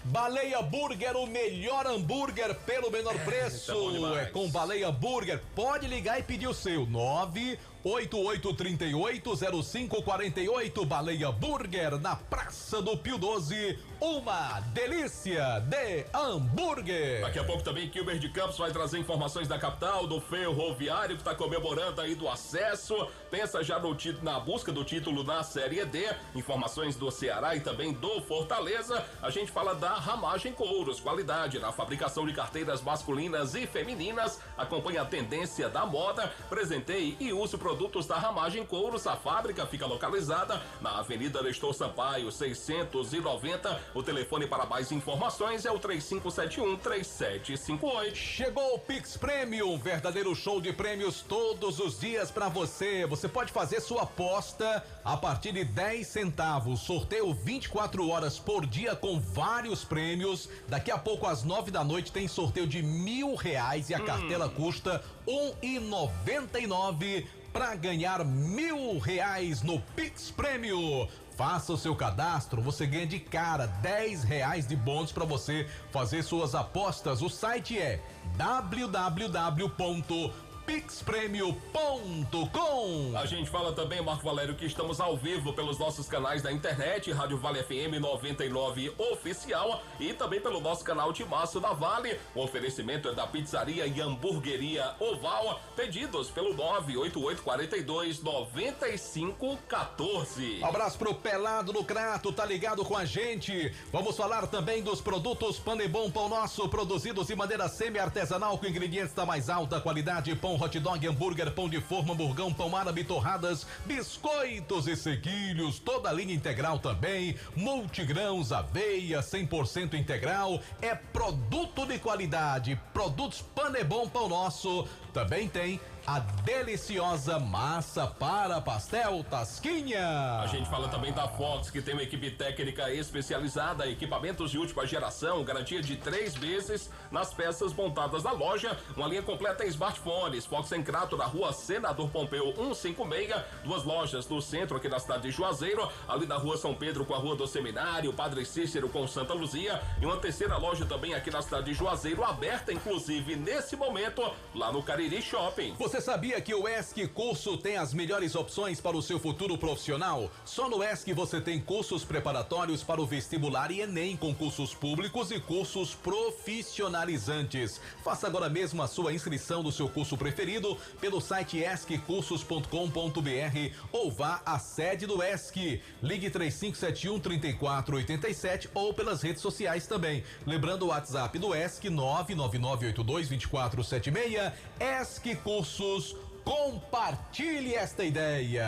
Baleia Burger, o melhor hambúrguer pelo menor preço. É com Baleia Burger. Pode ligar e pedir o seu. 988380548. Baleia Burger, na Praça do Pio 12. Uma delícia de hambúrguer. Daqui a pouco também Kilber de Campos vai trazer informações da capital, do ferroviário que está comemorando aí do acesso. Pensa já na busca do título na Série D. Informações do Ceará e também do Fortaleza. A gente fala da Ramagem Couros, qualidade na fabricação de carteiras masculinas e femininas. Acompanhe a tendência da moda. Presenteie e use produtos da Ramagem Couros. A fábrica fica localizada na Avenida Nestor Sampaio, 690. O telefone para mais informações é o 3571-3758. Chegou o Pix Premium, verdadeiro show de prêmios todos os dias para você. Você pode fazer sua aposta a partir de 10 centavos. Sorteio 24 horas por dia com vários prêmios. Daqui a pouco às 9 da noite tem sorteio de R$1.000 e a cartela custa R$1,99 para ganhar R$1.000 no Pix Premium. Faça o seu cadastro, você ganha de cara R$10 de bônus para você fazer suas apostas. O site é www.pixpremio.com. A gente fala também, Marco Valério, que estamos ao vivo pelos nossos canais da internet, Rádio Vale FM 99 Oficial e também pelo nosso canal Timaço da Vale. O oferecimento é da Pizzaria e Hamburgueria Oval. Pedidos pelo 98842-9514. Abraço pro Pelado no Crato, tá ligado com a gente. Vamos falar também dos produtos Panebom Pão Nosso, produzidos de maneira semi-artesanal com ingredientes da mais alta qualidade. Pão, hot dog, hambúrguer, pão de forma, hamburgão, pão árabe, torradas, biscoitos e sequilhos, toda a linha integral também, multigrãos, aveia, 100% integral, é produto de qualidade. Produtos Panebom Pão Nosso. Também tem a deliciosa massa para pastel Tasquinha. A gente fala também da Fox, que tem uma equipe técnica especializada, equipamentos de última geração, garantia de 3 meses nas peças montadas na loja, uma linha completa em smartphones. Fox em Crato, na rua Senador Pompeu 156, 2 lojas no centro aqui da cidade de Juazeiro, ali na rua São Pedro com a rua do Seminário, Padre Cícero com Santa Luzia, e uma terceira loja também aqui na cidade de Juazeiro, aberta inclusive nesse momento lá no Cariri, Cariri Shopping. Você sabia que o ESC Curso tem as melhores opções para o seu futuro profissional? Só no ESC você tem cursos preparatórios para o vestibular e Enem, com cursos públicos e cursos profissionalizantes. Faça agora mesmo a sua inscrição do seu curso preferido pelo site esccursos.com.br ou vá à sede do ESC. Ligue 3571-3487 ou pelas redes sociais também. Lembrando o WhatsApp do ESC 999822476. ESC Cursos, compartilhe esta ideia.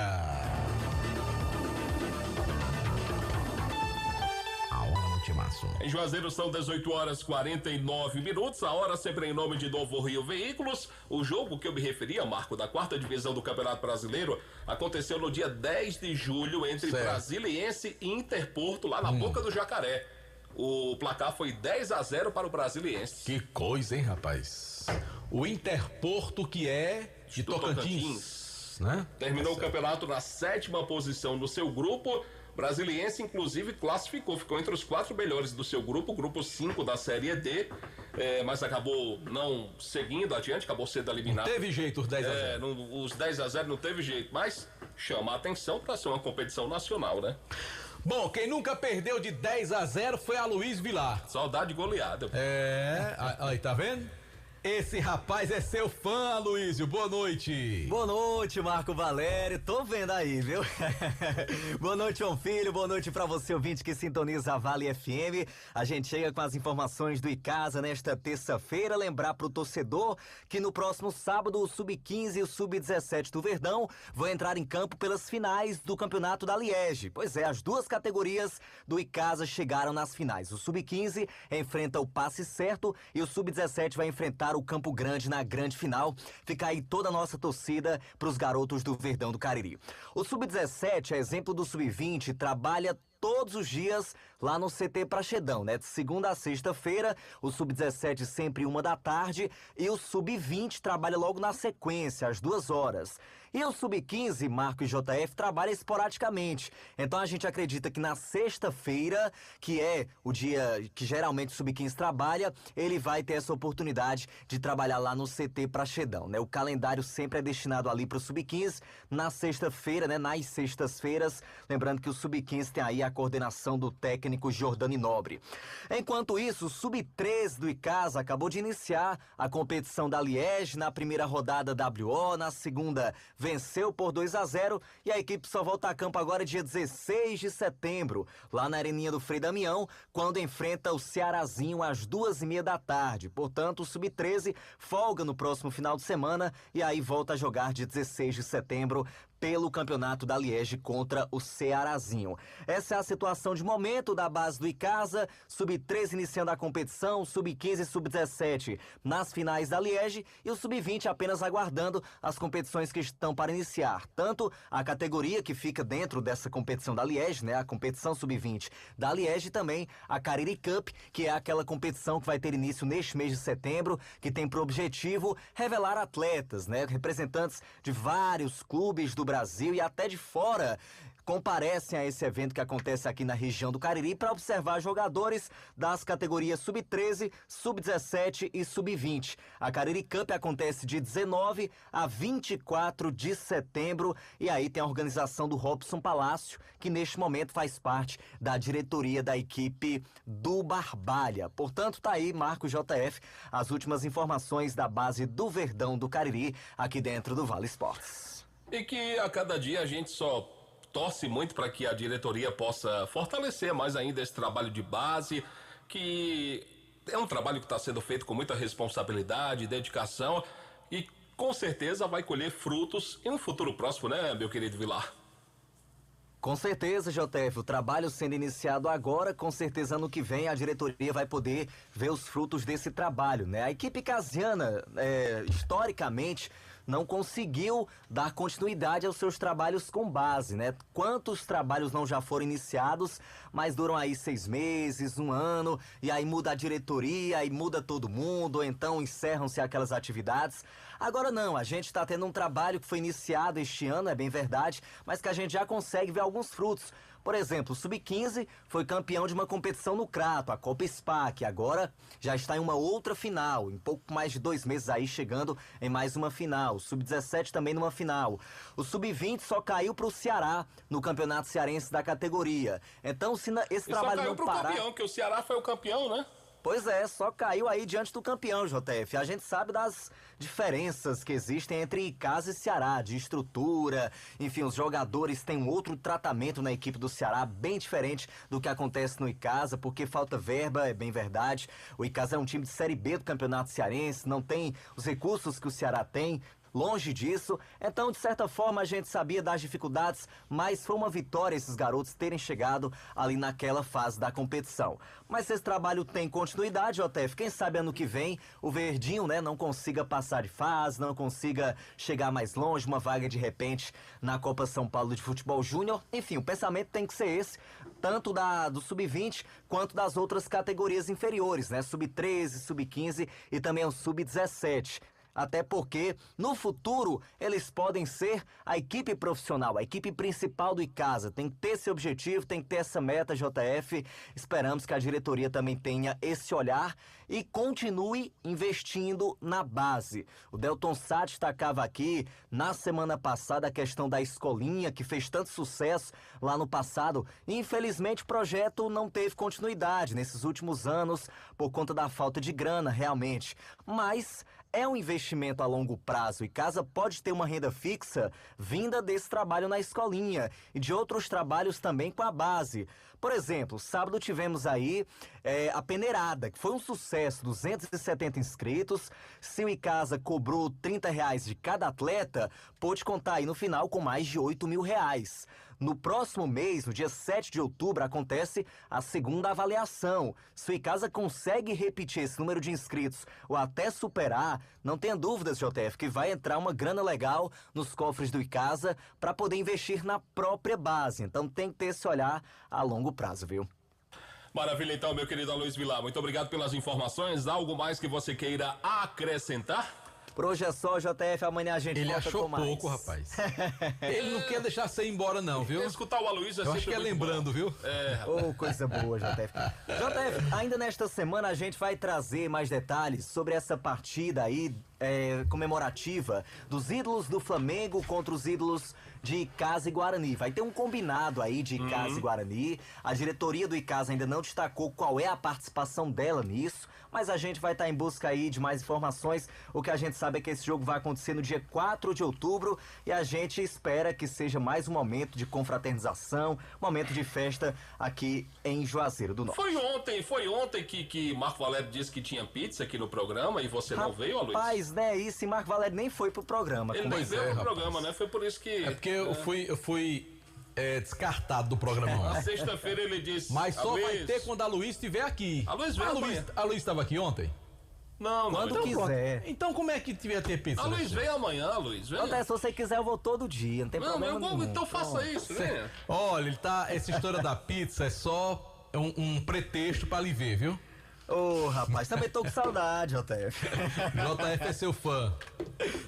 A hora ultimaço. Em Juazeiro são 18h49. A hora sempre em nome de Novo Rio Veículos. O jogo que eu me referi, Marco, da 4ª divisão do Campeonato Brasileiro, aconteceu no dia 10 de julho entre Brasiliense e Interporto, lá na Boca do Jacaré. O placar foi 10-0 para o Brasiliense. Que coisa, hein, rapaz? O Interporto, que é de Tocantins, né? Terminou o campeonato na 7ª posição no seu grupo. Brasiliense, inclusive, classificou, ficou entre os 4 melhores do seu grupo, grupo 5 da Série D, mas acabou não seguindo adiante, acabou sendo eliminado. Não teve jeito os 10-0. Os 10-0 não teve jeito, mas chama a atenção para ser uma competição nacional, né? Bom, quem nunca perdeu de 10-0 foi a Luiz Vilar. Saudade goleada. Aí, tá vendo? Esse rapaz é seu fã, Aloysio. Boa noite. Boa noite, Marco Valério. Tô vendo aí, viu? Boa noite, João Filho. Boa noite pra você, ouvinte que sintoniza a Vale FM. A gente chega com as informações do Icasa nesta terça-feira. Lembrar pro torcedor que no próximo sábado o Sub-15 e o Sub-17 do Verdão vão entrar em campo pelas finais do Campeonato da Liege. Pois é, as duas categorias do Icasa chegaram nas finais. O Sub-15 enfrenta o Passe Certo e o Sub-17 vai enfrentar o Campo Grande na grande final. Fica aí toda a nossa torcida pros garotos do Verdão do Cariri. O Sub-17, a exemplo do Sub-20, trabalha todos os dias lá no CT Praxedão, né? De segunda a sexta-feira, o Sub-17 sempre 13h e o Sub-20 trabalha logo na sequência, às 2h. E o Sub-15, Marco e JF, trabalha esporadicamente. Então a gente acredita que na sexta-feira, que é o dia que geralmente o Sub-15 trabalha, ele vai ter essa oportunidade de trabalhar lá no CT Praxedão, né? O calendário sempre é destinado ali pro Sub-15 na sexta-feira, né? Nas sextas-feiras, lembrando que o Sub-15 tem aí a coordenação do técnico Jordani Nobre. Enquanto isso, o Sub-13 do Icasa acabou de iniciar a competição da Liege na primeira rodada WO, na segunda venceu por 2-0 e a equipe só volta a campo agora dia 16 de setembro, lá na Areninha do Frei Damião, quando enfrenta o Cearazinho às 14h30. Portanto, o Sub-13 folga no próximo final de semana e aí volta a jogar dia 16 de setembro pelo campeonato da Liege contra o Cearazinho. Essa é a situação de momento da base do Icasa, Sub-13 iniciando a competição, Sub-15 e Sub-17 nas finais da Liege e o Sub-20 apenas aguardando as competições que estão para iniciar. Tanto a categoria que fica dentro dessa competição da Liege, né, a competição Sub-20 da Liege, e também a Cariri Cup, que é aquela competição que vai ter início neste mês de setembro, que tem por objetivo revelar atletas, né, representantes de vários clubes do Brasil e até de fora comparecem a esse evento que acontece aqui na região do Cariri para observar jogadores das categorias Sub-13, Sub-17 e Sub-20. A Cariri Cup acontece de 19 a 24 de setembro e aí tem a organização do Robson Palácio, que neste momento faz parte da diretoria da equipe do Barbalha. Portanto, tá aí, Marco JF, as últimas informações da base do Verdão do Cariri aqui dentro do Vale Esportes. E que a cada dia a gente só torce muito para que a diretoria possa fortalecer mais ainda esse trabalho de base, que é um trabalho que está sendo feito com muita responsabilidade, dedicação e com certeza vai colher frutos em um futuro próximo, né, meu querido Vilar? Com certeza, JF, o trabalho sendo iniciado agora, com certeza ano que vem a diretoria vai poder ver os frutos desse trabalho, né? A equipe casiana, historicamente, não conseguiu dar continuidade aos seus trabalhos com base, né? Quantos trabalhos não já foram iniciados, mas duram aí 6 meses, 1 ano, e aí muda a diretoria, aí muda todo mundo, ou então encerram-se aquelas atividades. Agora não, a gente está tendo um trabalho que foi iniciado este ano, é bem verdade, mas que a gente já consegue ver alguns frutos. Por exemplo, o Sub-15 foi campeão de uma competição no Crato, a Copa SPA, que agora já está em uma outra final, em pouco mais de 2 meses aí chegando em mais uma final. O Sub-17 também numa final. O Sub-20 só caiu para o Ceará no Campeonato Cearense da categoria. Então, se esse trabalho não parar... Só caiu pro campeão, que o Ceará foi o campeão, né? Pois é, só caiu aí diante do campeão, JF. A gente sabe das diferenças que existem entre Icasa e Ceará, de estrutura, enfim, os jogadores têm um outro tratamento na equipe do Ceará, bem diferente do que acontece no Icasa, porque falta verba, é bem verdade. O Icasa é um time de Série B do Campeonato Cearense, não tem os recursos que o Ceará tem. Longe disso, então de certa forma a gente sabia das dificuldades, mas foi uma vitória esses garotos terem chegado ali naquela fase da competição. Mas esse trabalho tem continuidade, JF, quem sabe ano que vem o Verdinho, né, não consiga passar de fase, não consiga chegar mais longe, uma vaga de repente na Copa São Paulo de Futebol Júnior. Enfim, o pensamento tem que ser esse, tanto do Sub-20 quanto das outras categorias inferiores, né, Sub-13, Sub-15 e também o Sub-17. Até porque, no futuro, eles podem ser a equipe profissional, a equipe principal do Icasa. Tem que ter esse objetivo, tem que ter essa meta, JF. Esperamos que a diretoria também tenha esse olhar e continue investindo na base. O Delton Sá destacava aqui, na semana passada, a questão da escolinha, que fez tanto sucesso lá no passado. Infelizmente, o projeto não teve continuidade nesses últimos anos, por conta da falta de grana, realmente. Mas... é um investimento a longo prazo e Icasa pode ter uma renda fixa vinda desse trabalho na escolinha e de outros trabalhos também com a base. Por exemplo, sábado tivemos aí a peneirada, que foi um sucesso, 270 inscritos. Se o Icasa cobrou R$30 de cada atleta, pôde contar aí no final com mais de R$8.000. No próximo mês, no dia 7 de outubro, acontece a segunda avaliação. Se o Icasa consegue repetir esse número de inscritos ou até superar, não tenha dúvidas, JF, que vai entrar uma grana legal nos cofres do Icasa para poder investir na própria base. Então tem que ter esse olhar a longo prazo, viu? Maravilha, então, meu querido Luiz Vilar. Muito obrigado pelas informações. Algo mais que você queira acrescentar? Por hoje é só, JF, amanhã a gente Ele volta achou com mais. pouco, rapaz. Ele não quer deixar você ir embora não, viu? Escutar o Aloysio Eu acho que é lembrando, bom. viu? É. Oh, coisa boa, JF. JF, ainda nesta semana a gente vai trazer mais detalhes sobre essa partida aí comemorativa dos ídolos do Flamengo contra os ídolos de Icasa e Guarani. Vai ter um combinado aí de Icasa e Guarani. A diretoria do Icasa ainda não destacou qual é a participação dela nisso, mas a gente vai estar em busca aí de mais informações. O que a gente sabe é que esse jogo vai acontecer no dia 4 de outubro e a gente espera que seja mais um momento de confraternização, momento de festa aqui em Juazeiro do Norte. Foi ontem que Marco Valério disse que tinha pizza aqui no programa e você não veio, Aloysio? Rapaz, né? Isso, e Marco Valério nem foi pro programa. Ele nem veio pro programa, né? Foi por isso que... É porque eu fui descartado do programa. Na sexta-feira ele disse... Mas só vai ter quando a Luiz estiver aqui. A Luiz veio amanhã. A Luiz estava aqui ontem? Não, Quando não. quiser. Então como é que tiver ter pizza? A Luiz veio amanhã, Luiz. Até se você quiser eu vou todo dia, não tem problema nenhum. Então faça isso, venha. Olha, essa história da pizza é só um pretexto pra lhe ver, viu? Ô, rapaz, também tô com saudade, JF. JF é seu fã.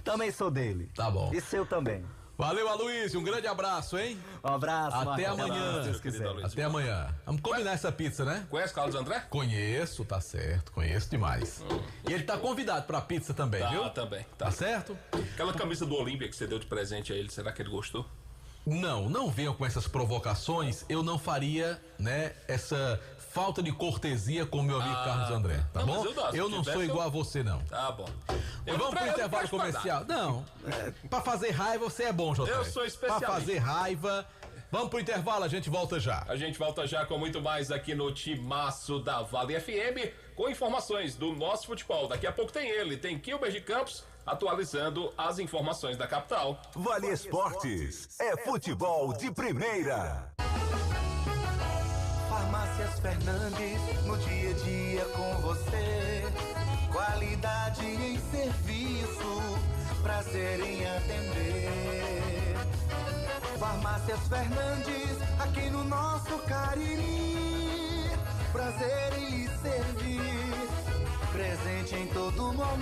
Também sou dele. Tá bom. E seu também. Valeu, Aloysio. Um grande abraço, hein? Um abraço, Até Marcos. amanhã. Se Deus quiser. Até amanhã. Vamos combinar essa pizza, né? Conhece Carlos André? Conheço, tá certo. Conheço demais. E ele tá convidado pra pizza também, viu? Também. Tá certo? Aquela camisa do Olímpia que você deu de presente a ele, será que ele gostou? Não venham com essas provocações. Eu não faria, né, essa falta de cortesia com meu amigo Carlos André, tá bom? Eu não sou igual a você, não. Tá bom. Vamos pro intervalo comercial. Não, pra fazer raiva você é bom, JF. Eu sou especialista. Pra fazer raiva... Vamos pro intervalo, a gente volta já. A gente volta já com muito mais aqui no Timaço da Vale FM, com informações do nosso futebol. Daqui a pouco tem Kilber de Campos, atualizando as informações da capital. Vale Esportes, é futebol de primeira. Farmácias Fernandes, no dia a dia com você. Qualidade em serviço, prazer em atender. Farmácias Fernandes, aqui no nosso Cariri. Prazer em lhe servir, presente em todo momento.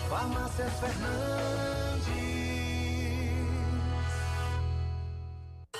Farmácias Fernandes.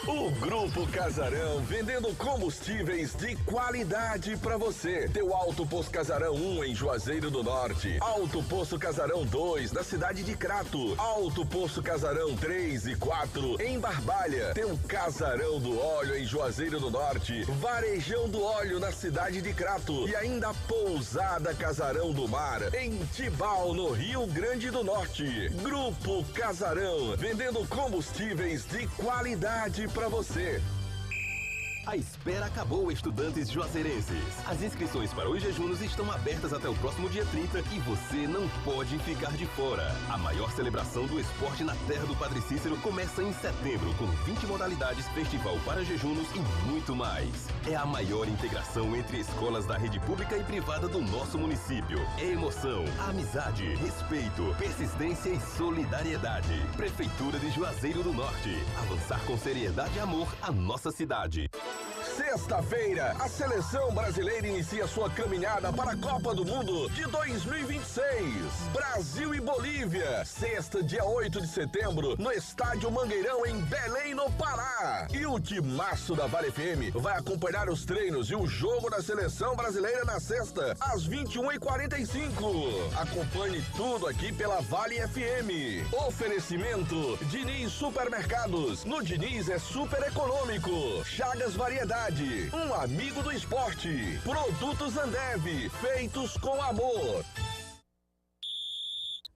O Grupo Casarão, vendendo combustíveis de qualidade pra você. Teu Alto Posto Casarão 1 em Juazeiro do Norte. Alto Posto Casarão 2 na cidade de Crato. Alto Posto Casarão 3 e 4 em Barbalha. Teu Casarão do Óleo em Juazeiro do Norte. Varejão do Óleo na cidade de Crato. E ainda Pousada Casarão do Mar em Tibau, no Rio Grande do Norte. Grupo Casarão, vendendo combustíveis de qualidade pra você. A espera acabou, estudantes juazeirenses. As inscrições para os jejunos estão abertas até o próximo dia 30 e você não pode ficar de fora. A maior celebração do esporte na terra do Padre Cícero começa em setembro, com 20 modalidades, festival para jejunos e muito mais. É a maior integração entre escolas da rede pública e privada do nosso município. É emoção, amizade, respeito, persistência e solidariedade. Prefeitura de Juazeiro do Norte. Avançar com seriedade e amor a nossa cidade. Sexta-feira, a seleção brasileira inicia sua caminhada para a Copa do Mundo de 2026. Brasil e Bolívia, sexta, dia 8 de setembro, no Estádio Mangueirão, em Belém, no Pará. E o timaço da Vale FM vai acompanhar os treinos e o jogo da seleção brasileira na sexta, às 21h45. Acompanhe tudo aqui pela Vale FM. Oferecimento Diniz Supermercados. No Diniz é super econômico. Chagas Variedade, um amigo do esporte. Produtos Ambev, feitos com amor.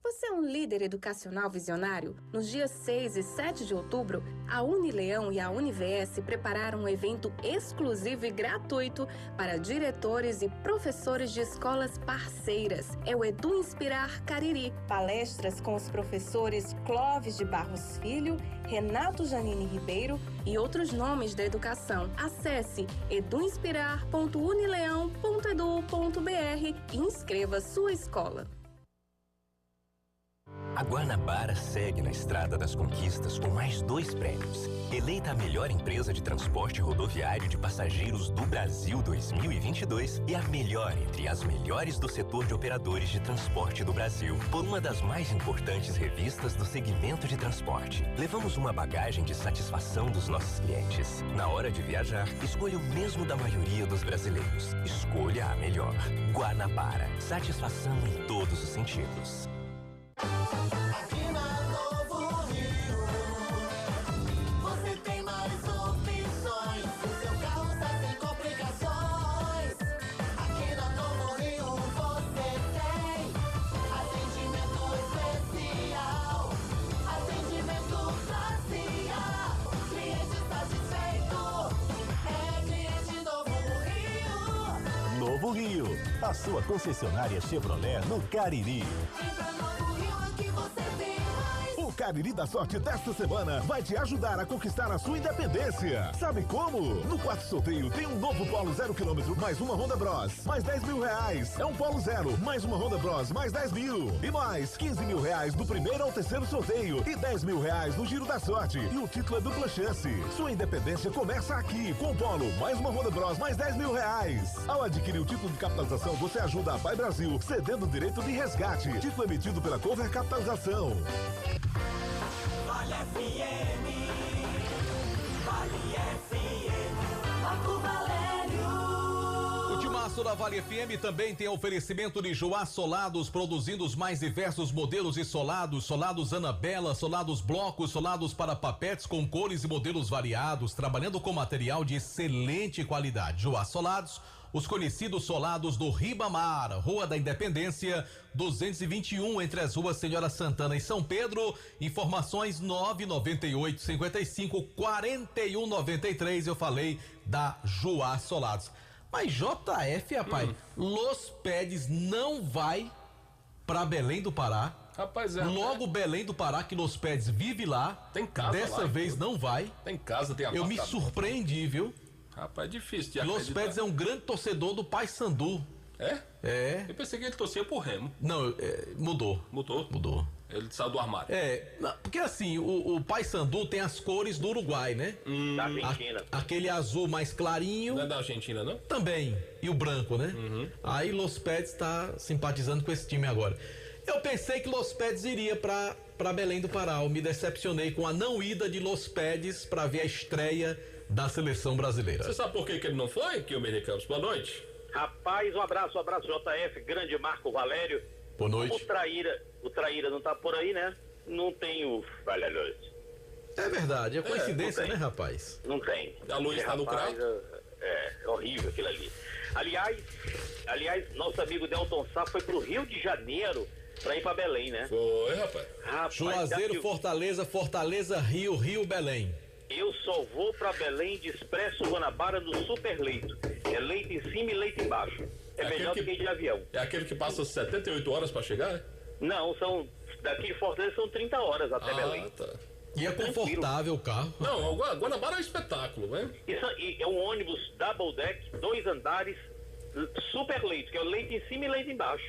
Você é um líder educacional visionário? Nos dias 6 e 7 de outubro, a Unileão e a UniVS prepararam um evento exclusivo e gratuito para diretores e professores de escolas parceiras. É o Edu Inspirar Cariri. Palestras com os professores Clóvis de Barros Filho, Renato Janine Ribeiro e outros nomes da educação. Acesse eduinspirar.unileão.edu.br e inscreva sua escola. A Guanabara segue na estrada das conquistas com mais 2 prêmios. Eleita a melhor empresa de transporte rodoviário de passageiros do Brasil 2022 e a melhor entre as melhores do setor de operadores de transporte do Brasil, por uma das mais importantes revistas do segmento de transporte. Levamos uma bagagem de satisfação dos nossos clientes. Na hora de viajar, escolha o mesmo da maioria dos brasileiros. Escolha a melhor. Guanabara. Satisfação em todos os sentidos. Aqui na Novo Rio, você tem mais opções. O seu carro está sem complicações. Aqui na Novo Rio você tem atendimento especial, atendimento classe A. O cliente satisfeito é cliente Novo Rio. Novo Rio, a sua concessionária Chevrolet no Cariri. O Cariri da Sorte desta semana vai te ajudar a conquistar a sua independência. Sabe como? No quarto sorteio tem um novo Polo 0 km mais uma Honda Bros, mais 10 mil reais. É um Polo 0 mais uma Honda Bros, mais 10 mil. E mais 15 mil reais do primeiro ao terceiro sorteio e 10 mil reais no Giro da Sorte. E o título é dupla chance. Sua independência começa aqui com o Polo mais uma Honda Bros, mais 10 mil reais. Ao adquirir o título de capitalização, você ajuda a Pai Brasil, cedendo o direito de resgate. Título emitido pela Cover Capitalização. Vale FM, Vale FM, Marco Valério. O timaço da Vale FM também tem oferecimento de Joá Solados, produzindo os mais diversos modelos de solados, solados Anabela, solados blocos, solados para papetes com cores e modelos variados, trabalhando com material de excelente qualidade. Joá Solados, os conhecidos solados do Ribamar, Rua da Independência, 221, entre as ruas Senhora Santana e São Pedro. Informações 998 55 41 93. Eu falei da Joá Solados. Mas JF, rapaz, Los Pedes não vai pra Belém do Pará. Rapaz, Logo Belém do Pará, que Los Pedes vive lá. Tem casa Dessa lá, vez não vai. Tem casa, tem Eu me surpreendi, viu? Rapaz, é difícil de Los acreditar. Pedes é um grande torcedor do Paysandu. É? É. Eu pensei que ele torcia pro Remo. Não, mudou. Mudou? Ele saiu do armário. Porque assim, o Paysandu tem as cores do Uruguai, né? Da Argentina. Aquele azul mais clarinho. Não é da Argentina, não? Também. E o branco, né? Aí Los Pedes tá simpatizando com esse time agora. Eu pensei que Los Peds iria para Belém do Pará. Eu me decepcionei com a não ida de Los Peds para ver a estreia da seleção brasileira. Você sabe por que ele não foi, Kilmer Campos? Boa noite. Rapaz, um abraço, JF, grande Marco Valério. Boa noite. O Traíra não tá por aí, né? Não tem o Valhalhote. É verdade, é coincidência, né, rapaz? Não tem. A luz está no crato? É horrível aquilo ali. Aliás, nosso amigo Delton Sá foi pro Rio de Janeiro pra ir pra Belém, né? Foi, rapaz. Juazeiro, Fortaleza, Rio, Belém. Eu só vou pra Belém de Expresso Guanabara no Super Leito. É leito em cima e leito embaixo. É melhor do que ir de avião. É aquele que passa 78 horas pra chegar? Não, daqui de Fortaleza são 30 horas até Belém. Tá. E é confortável o carro. Não, o Guanabara é um espetáculo, né? Isso é um ônibus double deck, 2 andares, super leito, que é o leito em cima e leito embaixo.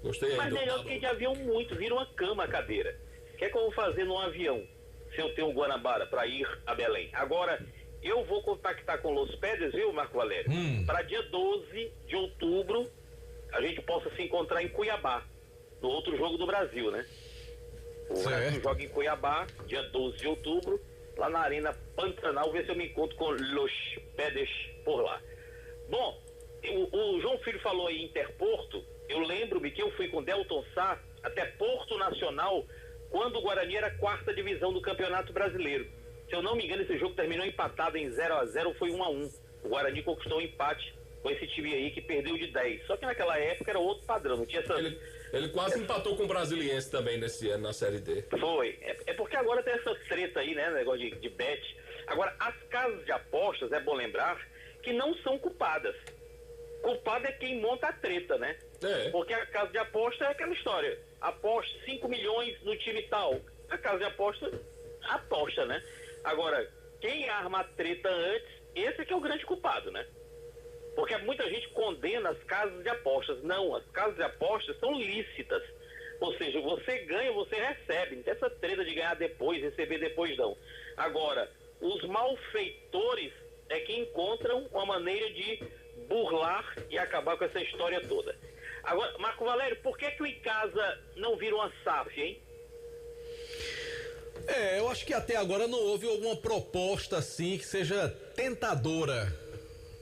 Gostei. Mas melhor do que ir de avião muito, vira uma cama a cadeira. O que é que eu vou fazer num avião se eu tenho um Guanabara para ir a Belém? Agora, eu vou contactar com Los Peds, viu, Marco Valério? Para dia 12 de outubro, a gente possa se encontrar em Cuiabá, no outro jogo do Brasil, né? O Brasil joga em Cuiabá, dia 12 de outubro, lá na Arena Pantanal, ver se eu me encontro com Los Peds por lá. Bom, o João Filho falou aí Interporto, eu lembro-me que eu fui com Delton Sá até Porto Nacional, quando o Guarani era 4ª divisão do Campeonato Brasileiro. Se eu não me engano, esse jogo terminou empatado em 0-0, foi 1-1. O Guarani conquistou um empate com esse time aí que perdeu de 10. Só que naquela época era outro padrão, não tinha essa... Ele quase empatou com o Brasiliense também nesse ano na Série D. Foi. É porque agora tem essa treta aí, né? Negócio de bet. Agora, as casas de apostas, é bom lembrar, que não são culpadas. Culpado é quem monta a treta, né? Porque a casa de aposta é aquela história. Aposta 5 milhões no time tal. A casa de aposta aposta, né? Agora, quem arma a treta antes, esse é que é o grande culpado, né? Porque muita gente condena as casas de apostas. Não, as casas de apostas são lícitas. Ou seja, você ganha, você recebe. Não tem essa treta de ganhar depois, receber depois, não. Agora, os malfeitores é que encontram uma maneira de burlar e acabar com essa história toda. Agora, Marco Valério, por que o Icasa não vira uma SAF, hein? Eu acho que até agora não houve alguma proposta assim que seja tentadora.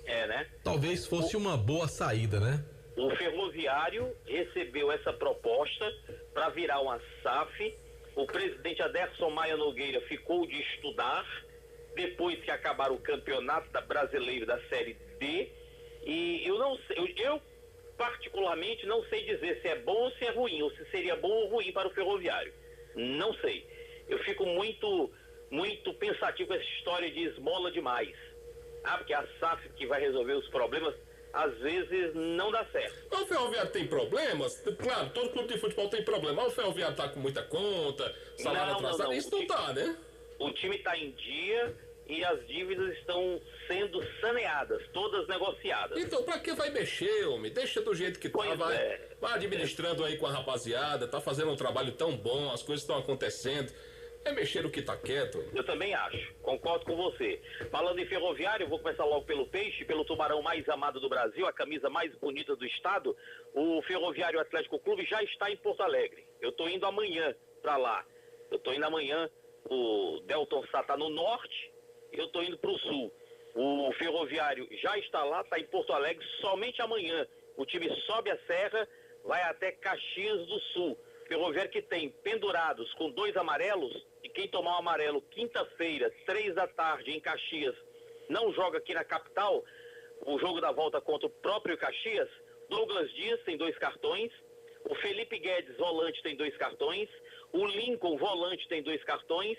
Né? Talvez fosse uma boa saída, né? O Ferroviário recebeu essa proposta para virar uma SAF. O presidente Aderson Maia Nogueira ficou de estudar depois que acabar o campeonato brasileiro da Série D. E eu não sei, eu particularmente não sei dizer se é bom ou se é ruim, ou se seria bom ou ruim para o Ferroviário. Não sei. Eu fico muito pensativo com essa história de esmola demais. Porque a SAF que vai resolver os problemas, às vezes não dá certo. O Ferroviário tem problemas? Claro, todo clube de futebol tem problema. O Ferroviário tá com muita conta, salário atrasado, isso não tá, né? O time tá em dia e as dívidas estão sendo saneadas, todas negociadas. Então, pra que vai mexer, homem? Deixa do jeito que tá, vai administrando aí com a rapaziada, tá fazendo um trabalho tão bom, as coisas estão acontecendo. É mexer o que tá quieto. Eu também acho, concordo com você. Falando em Ferroviário, eu vou começar logo pelo Peixe, pelo tubarão mais amado do Brasil, a camisa mais bonita do estado. O Ferroviário Atlético Clube já está em Porto Alegre. Eu tô indo amanhã pra lá. O Delton Sá tá no norte, eu tô indo pro sul. O Ferroviário já está lá, tá em Porto Alegre, somente amanhã. O time sobe a serra, vai até Caxias do Sul. Ferroviário que tem pendurados com 2 amarelos, e quem tomar o amarelo quinta-feira, 3 da tarde em Caxias, não joga aqui na capital, o jogo da volta contra o próprio Caxias. Douglas Dias tem 2 cartões, o Felipe Guedes, volante, tem 2 cartões, o Lincoln, volante, tem 2 cartões,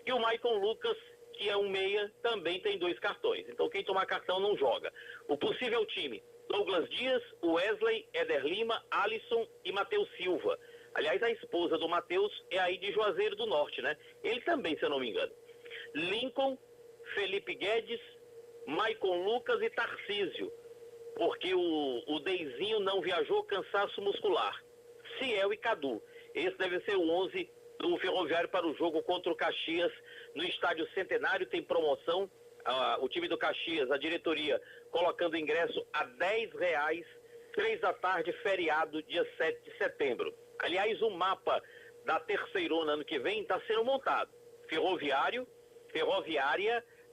e o Maicon Lucas, que é um meia, também tem 2 cartões. Então quem tomar cartão não joga. O possível time: Douglas Dias, Wesley, Éder Lima, Alisson e Matheus Silva. Aliás, a esposa do Matheus é aí de Juazeiro do Norte, né? Ele também, se eu não me engano. Lincoln, Felipe Guedes, Maicon Lucas e Tarcísio. Porque o Deizinho não viajou, cansaço muscular. Ciel e Cadu. Esse deve ser o 11 do Ferroviário para o jogo contra o Caxias no Estádio Centenário. Tem promoção. O time do Caxias, a diretoria, colocando ingresso a R$10 3 da tarde, feriado, dia 7 de setembro. Aliás, o mapa da terceirona ano que vem está sendo montado. Ferroviária,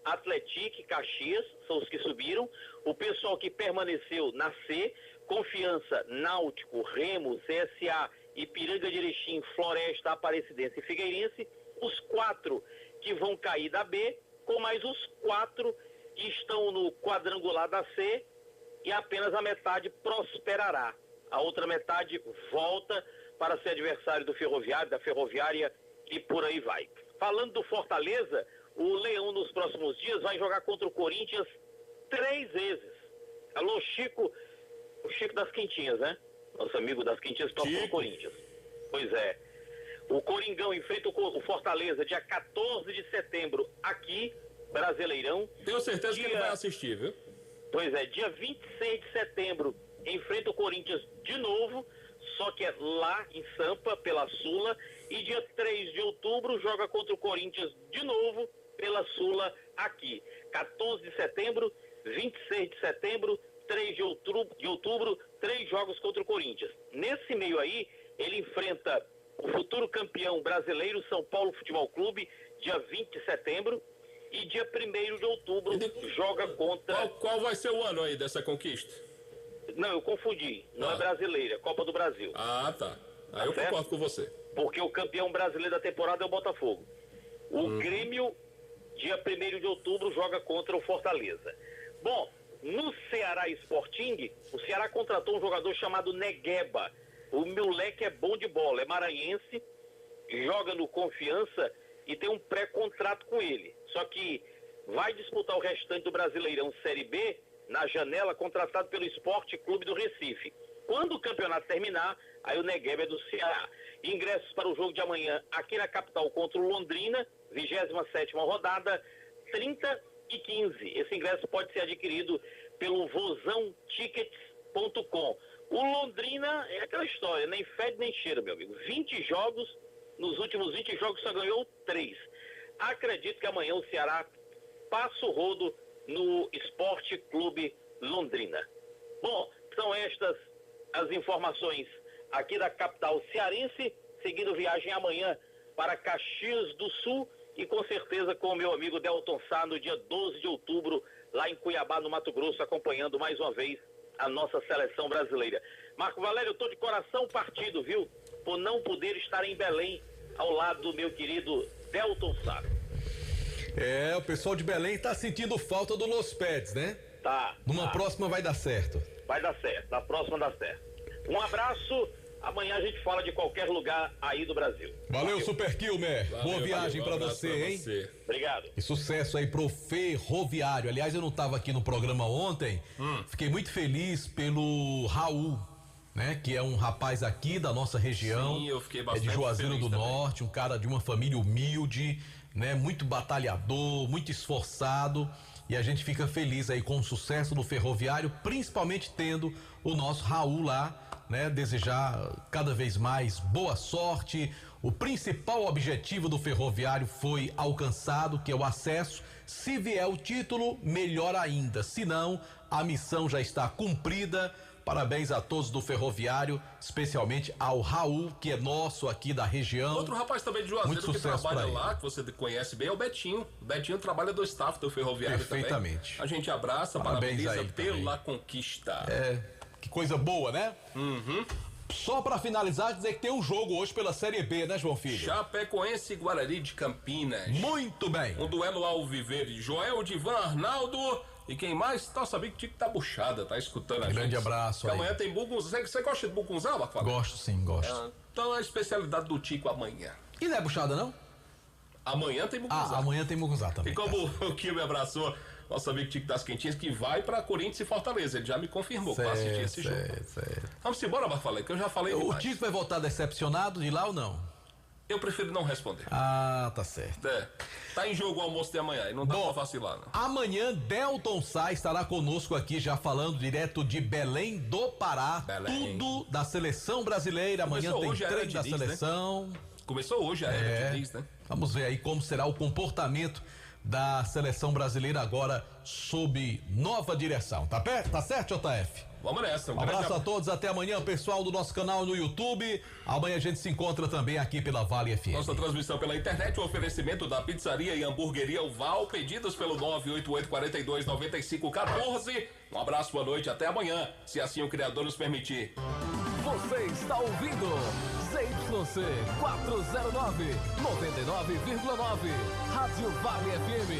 Atlético, Caxias, são os que subiram. O pessoal que permaneceu na C, Confiança, Náutico, Remo, CSA, Ipiranga de Erechim, Floresta, Aparecidense e Figueirense. Os 4 que vão cair da B, com mais os 4 que estão no quadrangular da C, e apenas a metade prosperará. A outra metade volta para ser adversário do Ferroviário, da Ferroviária e por aí vai. Falando do Fortaleza, o Leão nos próximos dias vai jogar contra o Corinthians 3 vezes. Alô, Chico, o Chico das Quintinhas, né? Nosso amigo das Quintinhas toca no Corinthians. Pois é. O Coringão enfrenta o Fortaleza dia 14 de setembro aqui, Brasileirão. Tenho certeza que ele vai assistir, viu? Pois é, dia 26 de setembro enfrenta o Corinthians de novo, só que é lá em Sampa, pela Sula, e dia 3 de outubro joga contra o Corinthians de novo pela Sula aqui. 14 de setembro, 26 de setembro, 3 de outubro, 3 jogos contra o Corinthians. Nesse meio aí, ele enfrenta o futuro campeão brasileiro, São Paulo Futebol Clube, dia 20 de setembro, e dia 1º de outubro joga contra... Qual vai ser o ano aí dessa conquista? Não, eu confundi. Não é brasileira, é Copa do Brasil. Ah, tá. Aí eu concordo com você. Porque o campeão brasileiro da temporada é o Botafogo. O Grêmio, dia 1º de outubro, joga contra o Fortaleza. Bom, no Ceará Sporting, o Ceará contratou um jogador chamado Negueba. O moleque é bom de bola, é maranhense, joga no Confiança e tem um pré-contrato com ele. Só que vai disputar o restante do Brasileirão Série B na janela, contratado pelo Esporte Clube do Recife. Quando o campeonato terminar, aí o Negueba é do Ceará. Ingressos para o jogo de amanhã aqui na capital contra o Londrina, 27ª rodada, 30 e 15. Esse ingresso pode ser adquirido pelo vozãotickets.com. O Londrina é aquela história, nem fede nem cheira, meu amigo. 20 jogos, nos últimos 20 jogos só ganhou 3. Acredito que amanhã o Ceará passa o rodo no Esporte Clube Londrina. Bom, são estas as informações aqui da capital cearense, seguindo viagem amanhã para Caxias do Sul e com certeza com o meu amigo Delton Sá no dia 12 de outubro, lá em Cuiabá, no Mato Grosso, acompanhando mais uma vez a nossa seleção brasileira. Marco Valério, eu estou de coração partido, viu? Por não poder estar em Belém ao lado do meu querido Delton Sá. O pessoal de Belém tá sentindo falta do Los Pets, né? Tá. Numa próxima vai dar certo. Vai dar certo, na próxima dá certo. Um abraço, amanhã a gente fala de qualquer lugar aí do Brasil. Valeu, Super Kilmer. Boa viagem pra você, hein? Obrigado. E sucesso aí pro Ferroviário. Aliás, eu não tava aqui no programa ontem, fiquei muito feliz pelo Raul, né? Que é um rapaz aqui da nossa região. Sim, eu fiquei bastante de Juazeiro feliz do também. Norte, um cara de uma família humilde, né? Muito batalhador, muito esforçado. E a gente fica feliz aí com o sucesso do Ferroviário, principalmente tendo o nosso Raul lá, né? Desejar cada vez mais boa sorte. O principal objetivo do Ferroviário foi alcançado, que é o acesso. Se vier o título, melhor ainda. Se não, a missão já está cumprida. Parabéns a todos do Ferroviário, especialmente ao Raul, que é nosso aqui da região. Outro rapaz também de Juazeiro que trabalha lá, que você conhece bem, é o Betinho. O Betinho trabalha do staff do Ferroviário Perfeitamente. também. A gente abraça, Parabéns parabeniza aí pela conquista. Que coisa boa, né? Só pra finalizar, dizer que tem um jogo hoje pela Série B, né, João Filho? Chapecoense e Guarani de Campinas. Muito bem. Um duelo ao viver de Joel, Divan, Arnaldo e quem mais? Tá sabendo que o Tico tá buchada, tá escutando a gente. Grande abraço Porque aí. Amanhã tem bugunzá. Você gosta de bugunzá, Marco? Gosto sim, gosto. Então é a especialidade do Tico amanhã. E não é buchada, não? Amanhã tem bugunzá. Amanhã tem bugunzá também. E como o Kio me abraçou, nosso amigo Tico das Quentinhas, que vai pra Corinthians e Fortaleza. Ele já me confirmou que vai assistir esse jogo. Vamos embora, Marco, que eu já falei O demais. Tico vai voltar decepcionado de lá ou não? Eu prefiro não responder. Ah, tá certo. Tá em jogo o almoço de amanhã e não dá pra vacilar, não. Amanhã, Delton Sá estará conosco aqui, já falando direto de Belém do Pará. Tudo da seleção brasileira. Amanhã Começou tem hoje a era treino da de Diniz, seleção. Começou hoje a era de Diniz, né? Vamos ver aí como será o comportamento da seleção brasileira agora sob nova direção. Tá certo, JF? Vamos nessa. Um abraço a todos, até amanhã, pessoal do nosso canal no YouTube. Amanhã a gente se encontra também aqui pela Vale FM. Nossa transmissão pela internet, o oferecimento da pizzaria e hamburgueria O Val, pedidos pelo 988-42-9514. Um abraço, boa noite, até amanhã, se assim o Criador nos permitir. Você está ouvindo ZYC 409, 99,9. Rádio Vale FM,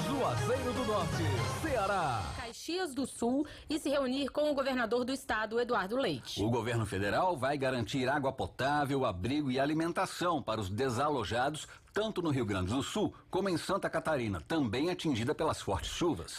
Juazeiro do Norte, Ceará. Caxias do Sul e se reunir com o governador do estado, Eduardo Leite. O governo federal vai garantir água potável, abrigo e alimentação para os desalojados, tanto no Rio Grande do Sul como em Santa Catarina, também atingida pelas fortes chuvas.